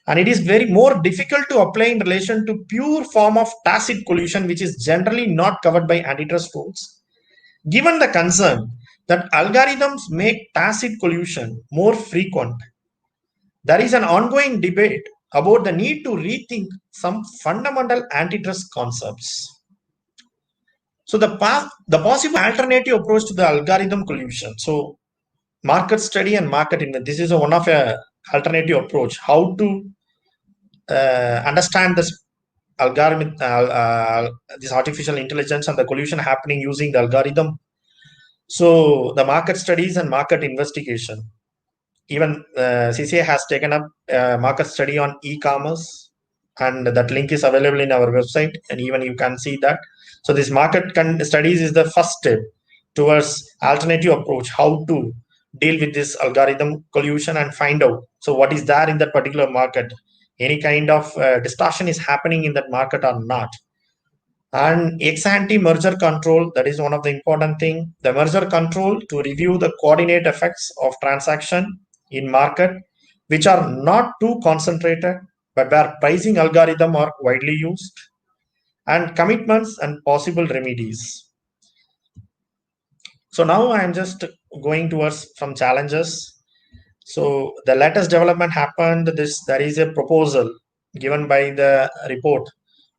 and it is very more difficult to apply in relation to pure form of tacit collusion, which is generally not covered by antitrust rules. Given the concern that algorithms make tacit collusion more frequent, there is an ongoing debate about the need to rethink some fundamental antitrust concepts. So the possible alternative approach to the algorithm collusion. So market study and market investment. This is one of a alternative approach. How to understand this algorithm, this artificial intelligence and the collusion happening using the algorithm. So the market studies and market investigation. Even CCI has taken up a market study on e-commerce, and that link is available in our website, and even you can see that. So this market studies is the first step towards alternative approach, how to deal with this algorithm collusion and find out so what is there in that particular market, any kind of distortion is happening in that market or not. And ex-ante merger control, that is one of the important thing. The merger control to review the coordinate effects of transaction in market, which are not too concentrated, but where pricing algorithm are widely used, and commitments and possible remedies. So now I am just going towards some challenges. So the latest development happened. There is a proposal given by the report,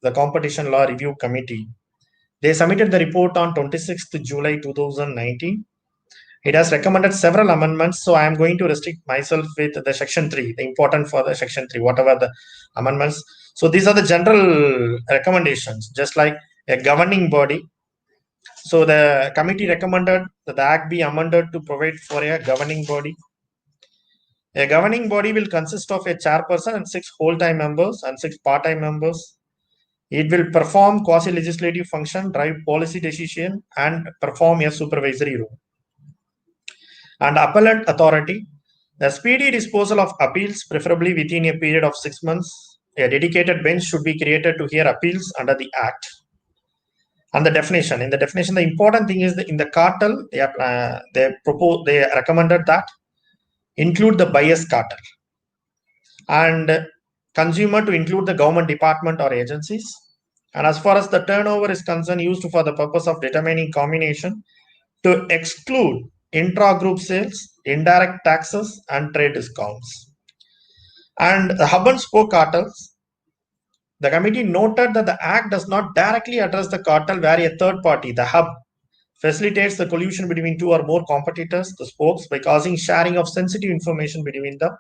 the Competition Law Review Committee. They submitted the report on 26th July 2019. It has recommended several amendments, so I am going to restrict myself with the section 3, the important for the section 3, whatever the amendments. So these are the general recommendations, just like a governing body. So the committee recommended that the act be amended to provide for a governing body. A governing body will consist of a chairperson and 6 whole-time members and 6 part-time members. It will perform quasi-legislative function, drive policy decision, and perform a supervisory role. And appellate authority, the speedy disposal of appeals, preferably within a period of 6 months. A dedicated bench should be created to hear appeals under the Act. And the definition. In the definition, the important thing is that in the cartel, they recommended that include the bias cartel, and consumer to include the government department or agencies. And as far as the turnover is concerned, used for the purpose of determining combination, to exclude intra-group sales, indirect taxes, and trade discounts. And the hub and spoke cartels, the committee noted that the Act does not directly address the cartel where a third party, the hub, facilitates the collusion between 2 or more competitors, the spokes, by causing sharing of sensitive information between them.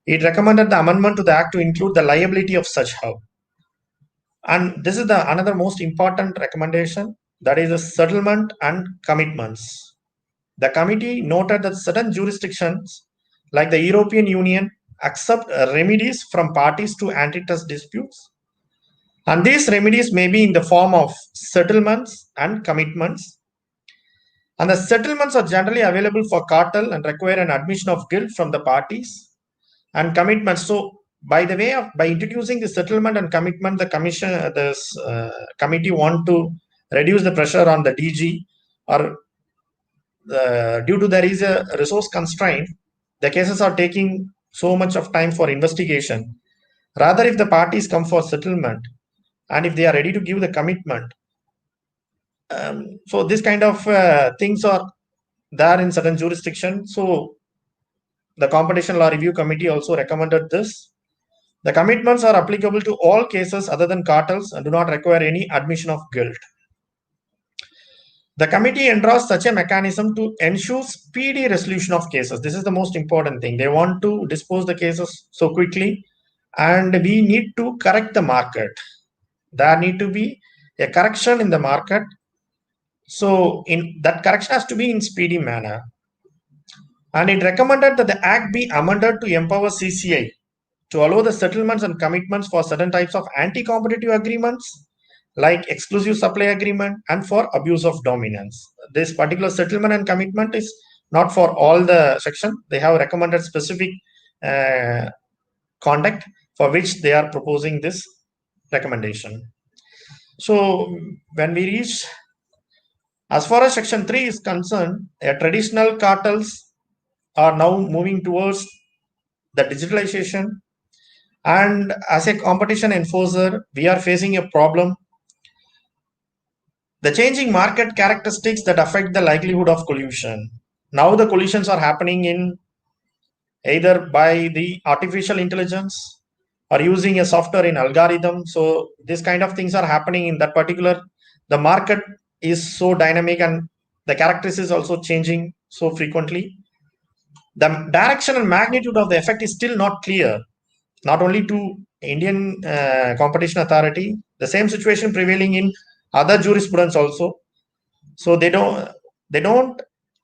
It recommended the amendment to the Act to include the liability of such hub. And this is the another most important recommendation, that is the settlement and commitments. The committee noted that certain jurisdictions, like the European Union, accept remedies from parties to antitrust disputes. And these remedies may be in the form of settlements and commitments. And the settlements are generally available for cartel and require an admission of guilt from the parties. And commitments. So, by introducing the settlement and commitment, the committee want to reduce the pressure on the DG, or due to there is a resource constraint, the cases are taking so much of time for investigation. Rather, if the parties come for settlement and if they are ready to give the commitment, so this kind of things are there in certain jurisdictions. So the Competition Law Review Committee also recommended this. The commitments are applicable to all cases other than cartels and do not require any admission of guilt. The committee endorsed such a mechanism to ensure speedy resolution of cases. This is the most important thing. They want to dispose the cases so quickly, and we need to correct the market. There need to be a correction in the market. So in that correction has to be in speedy manner. And it recommended that the Act be amended to empower CCI to allow the settlements and commitments for certain types of anti-competitive agreements, like exclusive supply agreement and for abuse of dominance. This particular settlement and commitment is not for all the section. They have recommended specific conduct for which they are proposing this recommendation. So when we reach, as far as section 3 is concerned, traditional cartels are now moving towards the digitalization. And as a competition enforcer, we are facing a problem. The changing market characteristics that affect the likelihood of collusion. Now the collusions are happening in either by the artificial intelligence or using a software in algorithm. So this kind of things are happening in that particular, the market is so dynamic and the characteristics is also changing so frequently. the direction and magnitude of the effect is still not clear, not only to Indian Competition Authority, the same situation prevailing in other jurisprudence also. So they don't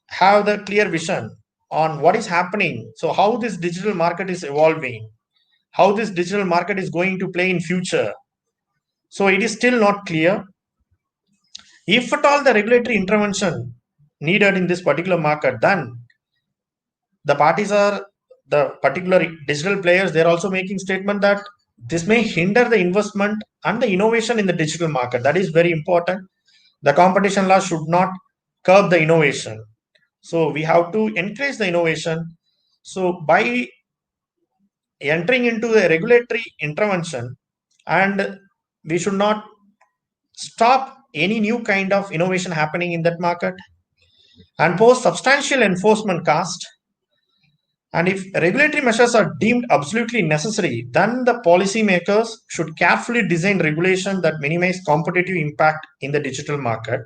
have the clear vision on what is happening. So how this digital market is evolving, how this digital market is going to play in future. So it is still not clear. If at all the regulatory intervention needed in this particular market, then the parties are the particular digital players. They're also making statement that this may hinder the investment and the innovation in the digital market. That is very important. The competition law should not curb the innovation. So we have to encourage the innovation. So by entering into the regulatory intervention, and we should not stop any new kind of innovation happening in that market and pose substantial enforcement cost. And if regulatory measures are deemed absolutely necessary, then the policymakers should carefully design regulation that minimize competitive impact in the digital market.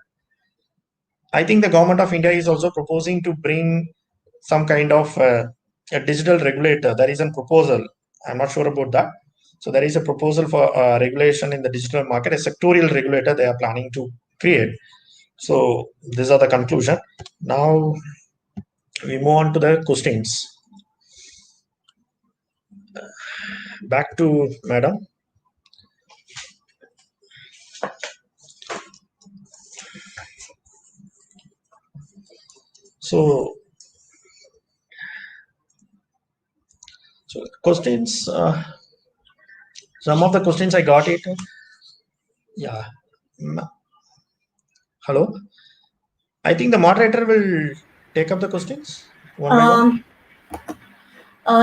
I think the government of India is also proposing to bring some kind of a digital regulator. There is a proposal. I'm not sure about that. So there is a proposal for regulation in the digital market, a sectorial regulator they are planning to create. So these are the conclusion. Now we move on to the questions. Back to Madam. So questions, some of the questions I got it. Yeah. Hello. I think the moderator will take up the questions one by one.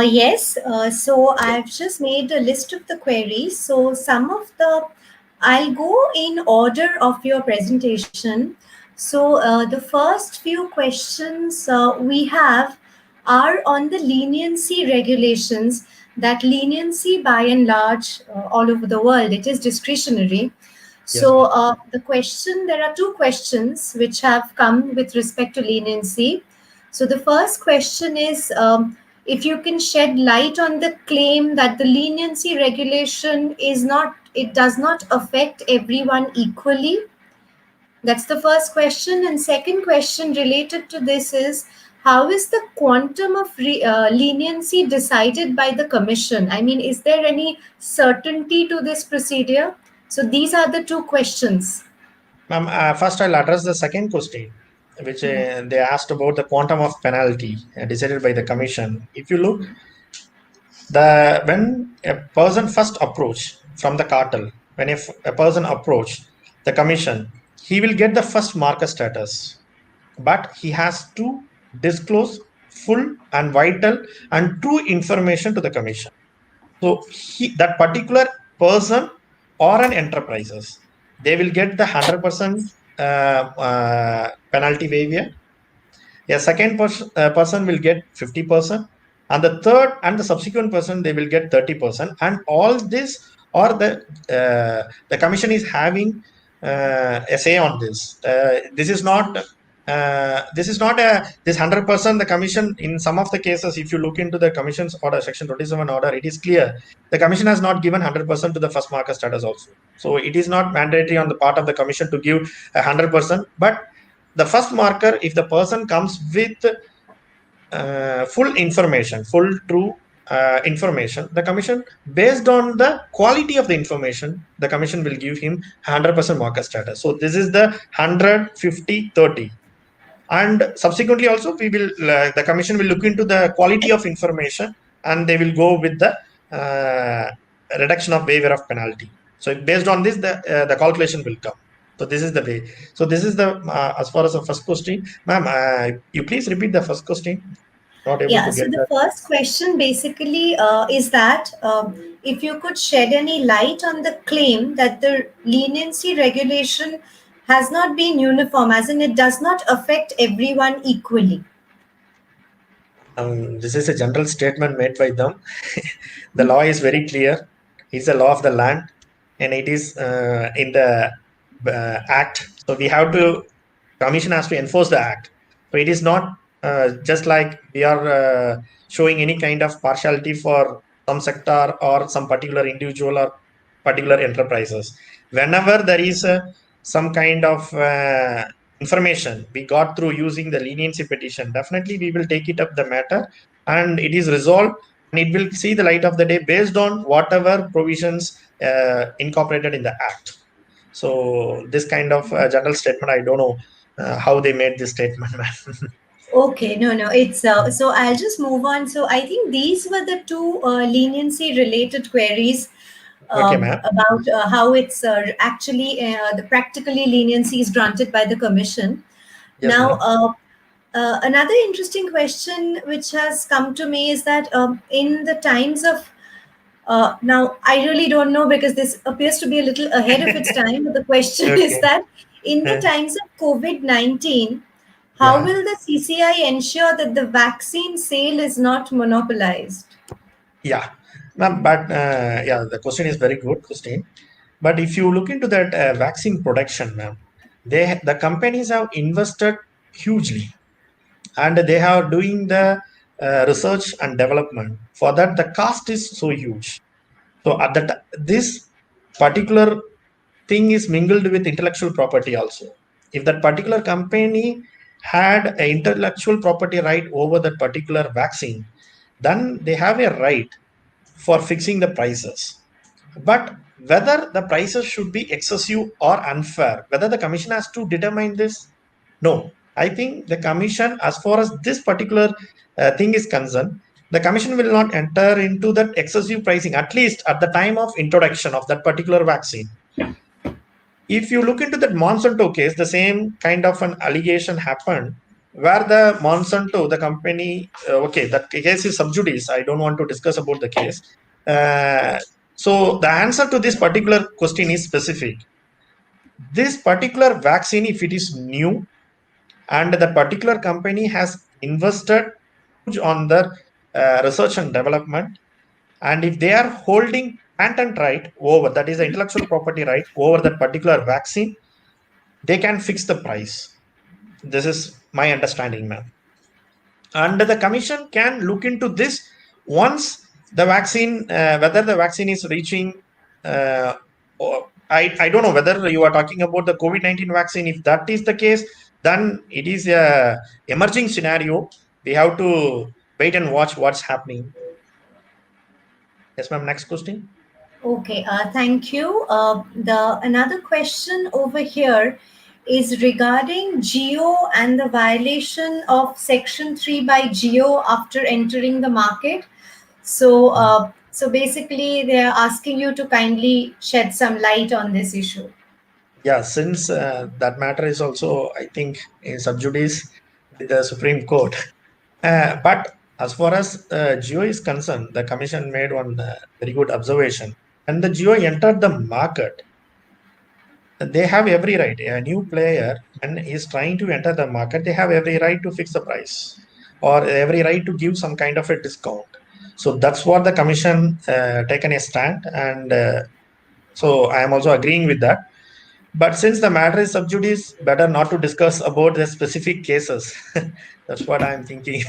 Yes, so I've just made a list of the queries. So I'll go in order of your presentation. So the first few questions we have are on the leniency regulations. That leniency, by and large, all over the world, it is discretionary. Yes. So there are two questions which have come with respect to leniency. So the first question is, if you can shed light on the claim that the leniency regulation does not affect everyone equally. That's the first question. And second question related to this is, how is the quantum of leniency decided by the commission? I mean, is there any certainty to this procedure? So these are the two questions. Ma'am, first I'll address the second question, which they asked about the quantum of penalty decided by the commission. If you look, when a person first approach from the cartel, when a person approach the commission, he will get the first marker status, but he has to disclose full and vital and true information to the commission. So that particular person or an enterprises, they will get the 100% penalty waiver. A second person will get 50%, and the third and the subsequent person they will get 30%. And all this, or the commission is having a say on this. This is not this 100%. The commission, in some of the cases, if you look into the commission's order, section 27 order, it is clear the commission has not given 100% to the first marker status also. So it is not mandatory on the part of the commission to give 100%, but the first marker, if the person comes with full information, full true information, the commission, based on the quality of the information, the commission will give him 100% marker status. So this is the 100, 50, 30. And subsequently also the commission will look into the quality of information, and they will go with the reduction of waiver of penalty. So based on this, the calculation will come. So this is the way. So this is the as far as the first question. Ma'am, you please repeat the first question. Not able to So get the that. first question basically is that if you could shed any light on the claim that the leniency regulation has not been uniform, as in it does not affect everyone equally. This is a general statement made by them. The law is very clear. It's a law of the land, and it is in the act. So we have to, commission has to enforce the act. So it is not just like we are showing any kind of partiality for some sector or some particular individual or particular enterprises. Whenever there is some kind of information we got through using the leniency petition, definitely we will take it up the matter and it is resolved and it will see the light of the day based on whatever provisions incorporated in the act. So this kind of general statement, I don't know how they made this statement. Okay, no, it's so I'll just move on. So I think these were the two leniency related queries Okay, ma'am. about how it's actually the practically leniency is granted by the commission. Yes, Now, ma'am. another interesting question which has come to me is that in the times of now, I really don't know because this appears to be a little ahead of its time. But the question is Okay. that in the Uh, times of COVID-19, how yeah. will the CCI ensure that the vaccine sale is not monopolized? Yeah. Ma'am, but yeah, the question is very good question. But if you look into that vaccine production, ma'am, the companies have invested hugely and they are doing the research and development. For that, the cost is so huge. So at that, this particular thing is mingled with intellectual property also. If that particular company had an intellectual property right over that particular vaccine, then they have a right for fixing the prices. But whether the prices should be excessive or unfair, whether the commission has to determine this, no. I think the commission, as far as this particular thing is concerned, the commission will not enter into that excessive pricing, at least at the time of introduction of that particular vaccine. If you look into that Monsanto case, the same kind of an allegation happened where the Monsanto, the company, okay, that case is sub judice. I don't want to discuss about the case. Uh, so the answer to this particular question is specific. This particular vaccine, if it is new and the particular company has invested huge on the research and development, and if they are holding patent right over, that is the intellectual property right over that particular vaccine, they can fix the price. This is my understanding, ma'am. And the commission can look into this once the vaccine, whether the vaccine is reaching, or I don't know whether you are talking about the COVID-19 vaccine. If that is the case, then it is a emerging scenario. We have to wait and watch what's happening. Yes, ma'am. Next question. Okay, thank you. The another question over here is regarding Geo and the violation of Section 3 by Geo after entering the market. So, so basically, they are asking you to kindly shed some light on this issue. Yeah, since that matter is also, I think, in sub judice with the Supreme Court. But as far as Geo is concerned, the commission made one very good observation. And the Geo entered the market, they have every right. A new player, when is trying to enter the market, they have every right to fix the price or every right to give some kind of a discount. So that's what the commission taken a stand, and so I am also agreeing with that. But since the matter is sub judice, better not to discuss about the specific cases. That's what I'm thinking.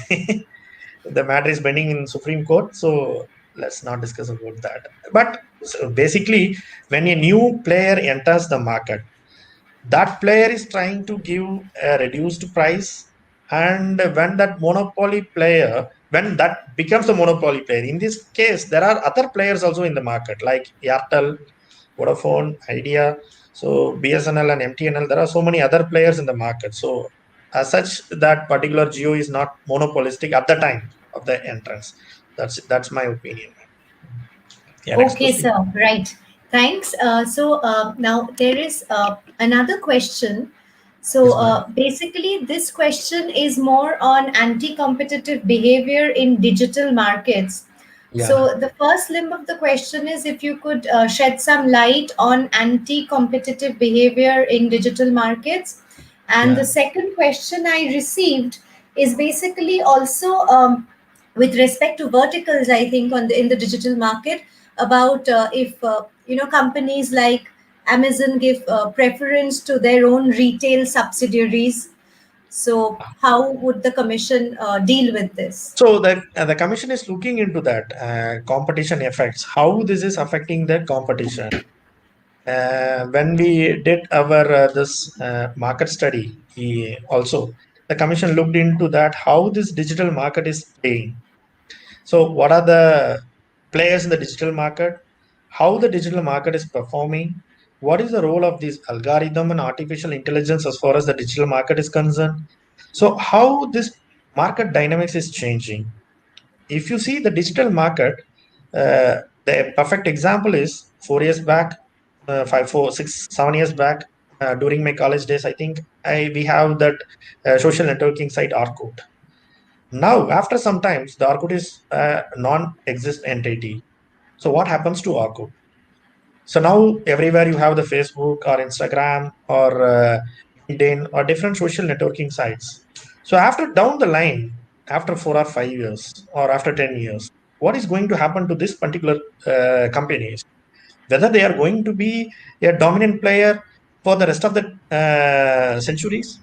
The matter is pending in Supreme Court, so let's not discuss about that. But so basically, when a new player enters the market, that player is trying to give a reduced price, and when that monopoly player, when that becomes a monopoly player, in this case, there are other players also in the market like Airtel, Vodafone, Idea, so BSNL and MTNL. There are so many other players in the market. So as such, that particular Geo is not monopolistic at the time of the entrance. That's my opinion. Yeah, next Okay, question. sir. Right. Thanks. So now there is another question. So Yes, ma'am. basically, this question is more on anti-competitive behavior in digital markets. Yeah, So the first limb of the question is if you could shed some light on anti-competitive behavior in digital markets. And yeah, the second question I received is basically also with respect to verticals. I think on in the digital market about if companies like Amazon give preference to their own retail subsidiaries. So how would the commission deal with this? So the commission is looking into that competition effects, how this is affecting the competition. When we did our this market study, also the commission looked into that how this digital market is playing. So what are the players in the digital market? How the digital market is performing? What is the role of this algorithm and artificial intelligence as far as the digital market is concerned? So how this market dynamics is changing? If you see the digital market, the perfect example is 4 years back, 5, 4, 6, 7 years back, during my college days, I think we have that social networking site Orkut. Now, after some times, the Orkut is a non-exist entity. So what happens to Orkut? So now everywhere you have the Facebook or Instagram or LinkedIn or different social networking sites. So after down the line, after 4 or 5 years or after 10 years, what is going to happen to this particular companies? Whether they are going to be a dominant player for the rest of the centuries,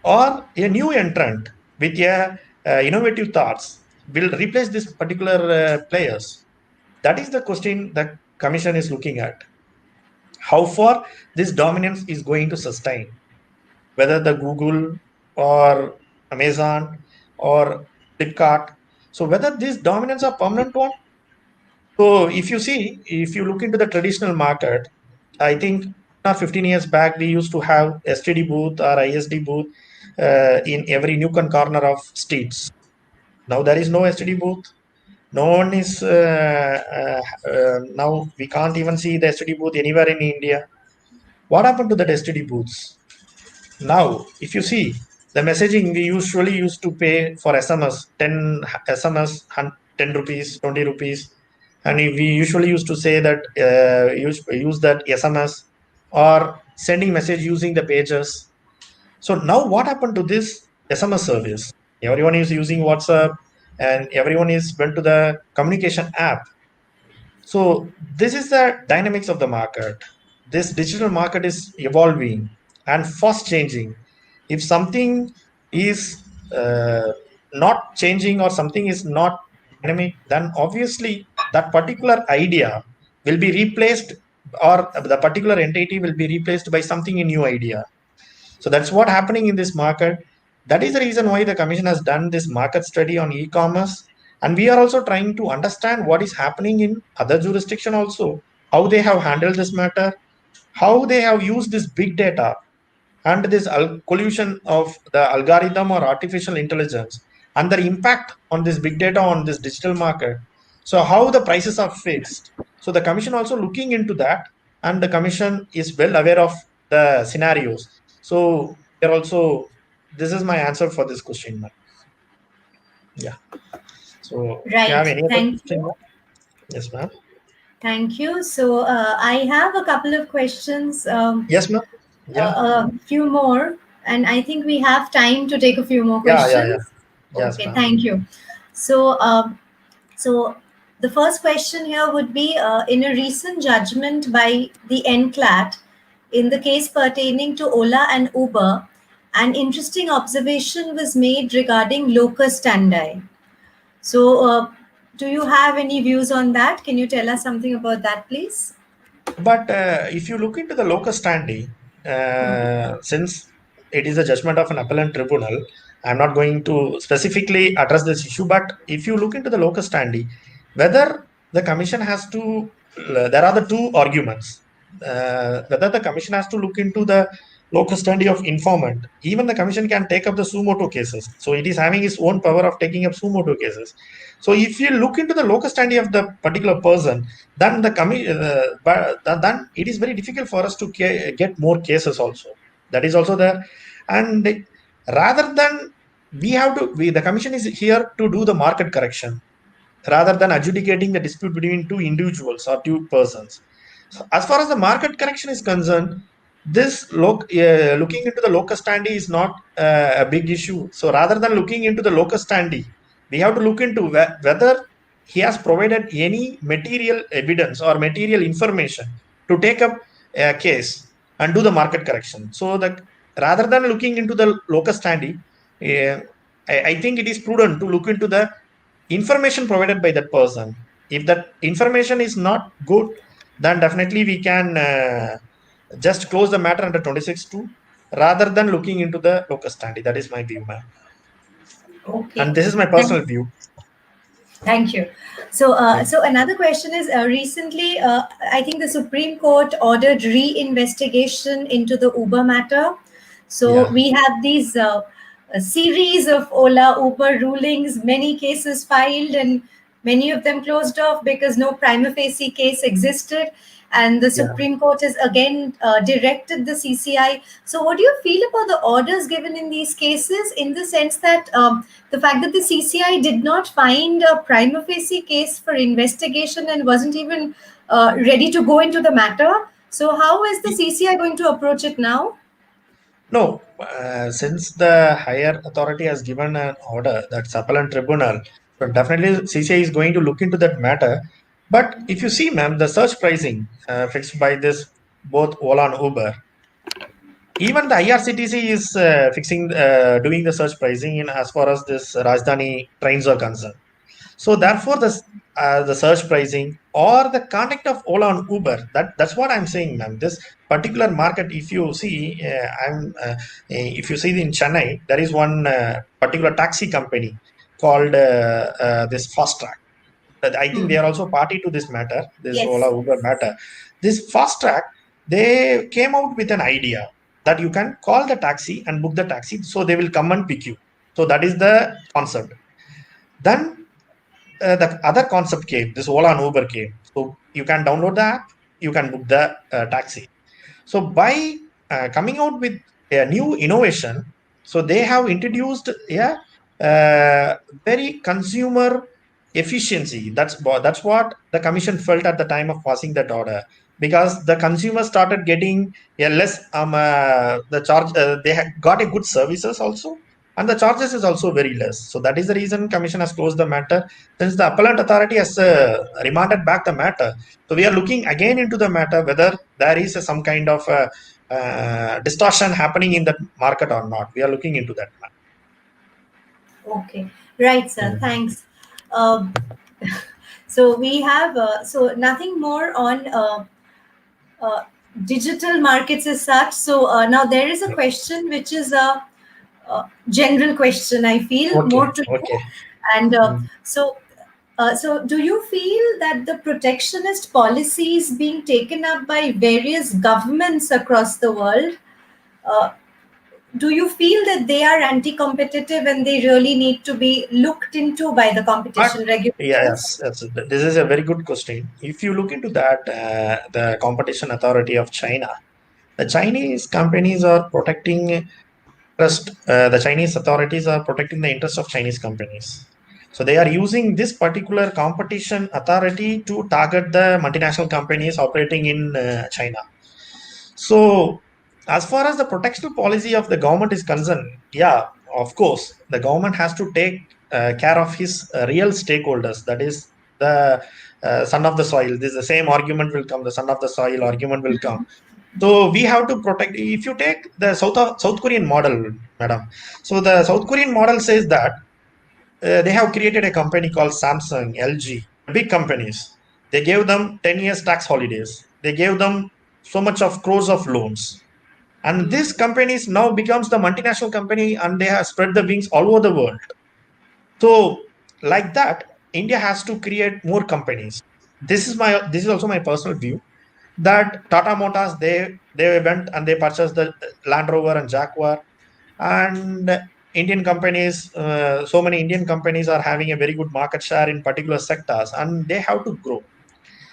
or a new entrant with a innovative thoughts will replace this particular players. That is the question the commission is looking at. How far this dominance is going to sustain, whether the Google or Amazon or Flipkart. So whether this dominance are permanent one. So if you see, if you look into the traditional market, I think 15 years back we used to have STD booth or ISD booth in every nook and corner of streets. Now there is no STD booth. No one is now we can't even see the STD booth anywhere in India. What happened to the STD booths? Now, if you see the messaging, we usually used to pay for SMS, 10 SMS, 10 rupees, 20 rupees. And we usually used to say that use that SMS or sending message using the pages. So now what happened to this SMS service? Everyone is using WhatsApp and everyone is went to the communication app. So this is the dynamics of the market. This digital market is evolving and fast changing. If something is not changing or something is not dynamic, then obviously that particular idea will be replaced, or the particular entity will be replaced by something a new idea. So that's what happening in this market. That is the reason why the commission has done this market study on e-commerce. And we are also trying to understand what is happening in other jurisdiction also, how they have handled this matter, how they have used this big data and this collusion of the algorithm or artificial intelligence and their impact on this big data on this digital market. So how the prices are fixed. So the commission also looking into that, and the commission is well aware of the scenarios. So they're also, this is my answer for this question. Yeah. So if you have Right. any other Thank question, you. yes, ma'am. Thank you. So I have a couple of questions, Yes, ma'am. Yeah. a few more, and I think we have time to take a few more Yeah. Yeah. Yeah. questions. Yes, Okay, ma'am. thank you. So, so the first question here would be in a recent judgment by the NCLAT in the case pertaining to Ola and Uber, an interesting observation was made regarding locus standi. So, do you have any views on that? Can you tell us something about that, please? But if you look into the locus standi, since it is a judgment of an appellate tribunal, I'm not going to specifically address this issue. But if you look into the locus standi, whether the commission has to, there are the two arguments. Whether the commission has to look into the locus standi of informant, even the commission can take up the suo motu cases. So it is having its own power of taking up suo motu cases. So if you look into the locus standi of the particular person, then then it is very difficult for us to get more cases also. That is also there. And rather than the commission is here to do the market correction rather than adjudicating the dispute between two individuals or two persons. So as far as the market correction is concerned, this looking into the locus standi is not a big issue. So rather than looking into the locus standi, we have to look into whether he has provided any material evidence or material information to take up a case and do the market correction. So that rather than looking into the locus standi, I think it is prudent to look into the information provided by that person. If that information is not good, then definitely we can just close the matter under 26(2) rather than looking into the locus standi. That is my view, ma'am. Okay. And this is my Thank personal view. Thank you. So, Thank so another question is recently, I think the Supreme Court ordered re-investigation into the Uber matter. So Yeah. we have these a series of Ola Uber rulings, many cases filed, and many of them closed off because no prima facie case existed. And the Yeah. Supreme Court has again directed the CCI. So, what do you feel about the orders given in these cases, in the sense that the fact that the CCI did not find a prima facie case for investigation and wasn't even ready to go into the matter? So, how is the CCI going to approach it now? No, since the higher authority has given an order, that's appellant tribunal, so definitely CCI is going to look into that matter. But if you see, ma'am, the search pricing fixed by this both Ola and Uber, even the IRCTC is doing the search pricing in as far as this Rajdhani trains are concerned. So therefore, the search pricing or the conduct of Ola and Uber, that's what I'm saying, ma'am. This particular market, if you see, if you see in Chennai, there is one particular taxi company called this Fast Track. I think they are also party to this matter, this Yes. Ola Uber matter. This Fast Track, they came out with an idea that you can call the taxi and book the taxi, so they will come and pick you. So that is the concept. Then the other concept came, this Ola and Uber came. So you can download the app, you can book the taxi. So by coming out with a new innovation, so they have introduced a very consumer efficiency. That's what the commission felt at the time of passing that order, because the consumer started getting a less the charge. They had got a good services also, and the charges is also very less. So that is the reason commission has closed the matter. Since the appellant authority has remanded back the matter, so we are looking again into the matter whether there is some kind of distortion happening in the market or not. We are looking into that matter. Okay. Right, sir. Mm. Thanks. Um, so we have so nothing more on uh, digital markets as such. So now there is a question which is a general question. I feel Okay, more to you, okay. and Mm. so do you feel that the protectionist policies being taken up by various governments across the world? Uh, do you feel that they are anti-competitive and they really need to be looked into by the But competition yes, regulators? this is a very good question. If you look into that, the competition authority of China, the Chinese companies are protecting trust. The Chinese authorities are protecting the interests of Chinese companies. So they are using this particular competition authority to target the multinational companies operating in China. So, as far as the protection policy of the government is concerned, yeah, of course, the government has to take care of his real stakeholders. That is the son of the soil. This is the same argument will come. The son of the soil argument will come. So we have to protect. If you take the South Korean model, madam. So the South Korean model says that they have created a company called Samsung, LG, big companies. They gave them 10 years tax holidays. They gave them so much of crores of loans. And this companies now becomes the multinational company and they have spread the wings all over the world. So like that, India has to create more companies. This is also my personal view that Tata Motors, they went and they purchased the Land Rover and Jaguar, and Indian companies, so many Indian companies are having a very good market share in particular sectors and they have to grow.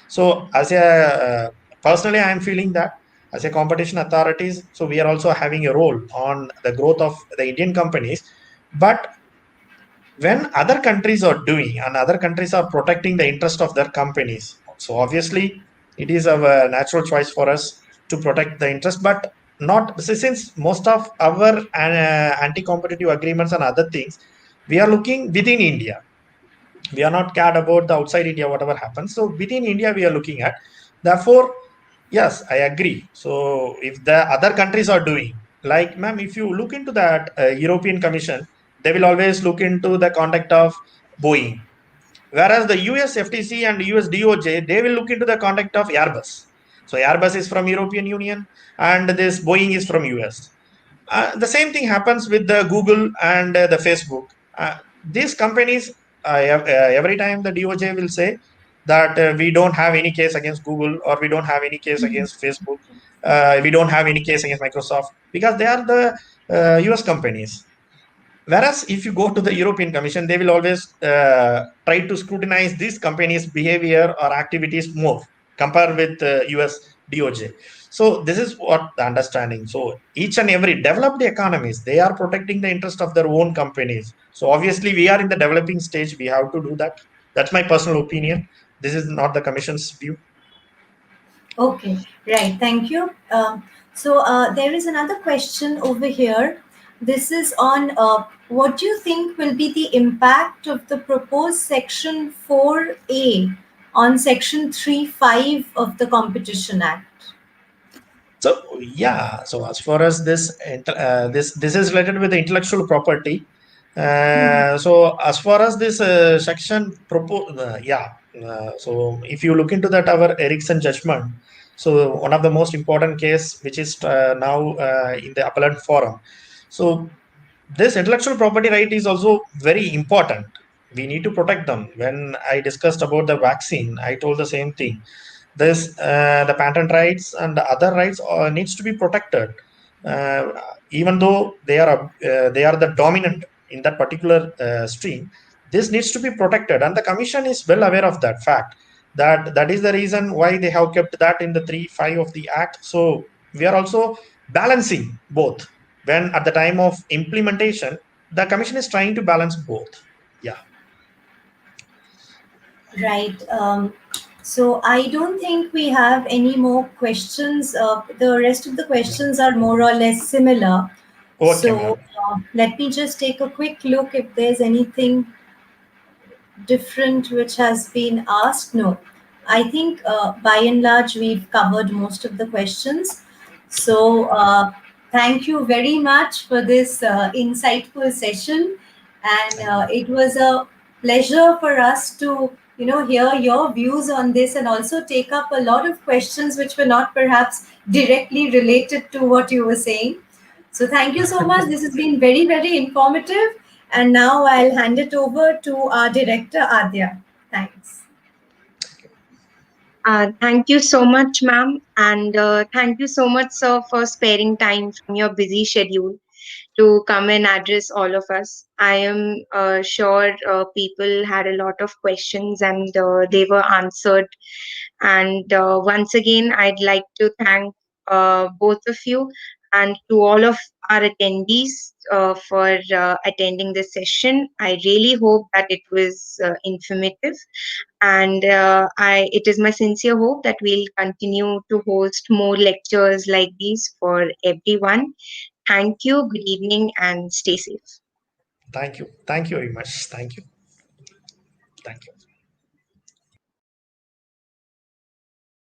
So as a personally, I am feeling that as a competition authorities, so we are also having a role on the growth of the Indian companies. But when other countries are doing and other countries are protecting the interest of their companies, so obviously it is a natural choice for us to protect the interest, but not since most of our anti-competitive agreements and other things, we are looking within India. We are not cared about the outside India, whatever happens. So within India, we are looking at. Therefore, yes, I agree. So if the other countries are doing, like, ma'am, if you look into that European Commission, They will always look into the conduct of Boeing. Whereas the US FTC and US DOJ, they will look into the conduct of Airbus. So Airbus is from European Union and this Boeing is from US. The same thing happens with the Google and the Facebook. These companies, every time the DOJ will say that we don't have any case against Google or we don't have any case against Facebook, we don't have any case against Microsoft because they are the US companies. Whereas if you go to the European Commission, they will always try to scrutinize these companies' behavior or activities more compared with US DOJ. So this is what the understanding. So each and every developed economies, they are protecting the interest of their own companies. So obviously we are in the developing stage. We have to do that. That's my personal opinion. This is not the Commission's view. Okay, right. Thank you. There is another question over here. This is on what do you think will be the impact of the proposed Section 4A on Section 3(5) of the Competition Act? So yeah, so as far as this is related with the intellectual property. So as far as this section so if you look into that our Erickson judgment, so one of the most important case which is now in the appellate forum. So this intellectual property right is also very important. We need to protect them. When I discussed about the vaccine, I told the same thing. This the patent rights and the other rights needs to be protected, uh, even though they are the dominant in that particular stream. This needs to be protected, and the commission is well aware of that fact. That is the reason why they have kept that in the 3(5) of the act. So we are also balancing both. When at the time of implementation, the commission is trying to balance both. Yeah. Right. So I don't think we have any more questions. The rest of the questions are more or less similar. Okay, So ma'am. let me just take a quick look if there's anything different which has been asked. No, I think by and large we've covered most of the questions. So thank you very much for this insightful session, and it was a pleasure for us to hear your views on this and also take up a lot of questions which were not perhaps directly related to what you were saying. So thank you so much. This has been very, very informative. And now I'll hand it over to our director, Adya. Thanks. Thank you so much, ma'am, and thank you so much, sir, for sparing time from your busy schedule to come and address all of us. I am sure people had a lot of questions and they were answered. And once again, I'd like to thank both of you and to all of our attendees for attending this session. I really hope that it was informative, and it is my sincere hope that we'll continue to host more lectures like these for everyone. Thank you, good evening, and stay safe. Thank you. Thank you very much. Thank you. Thank you.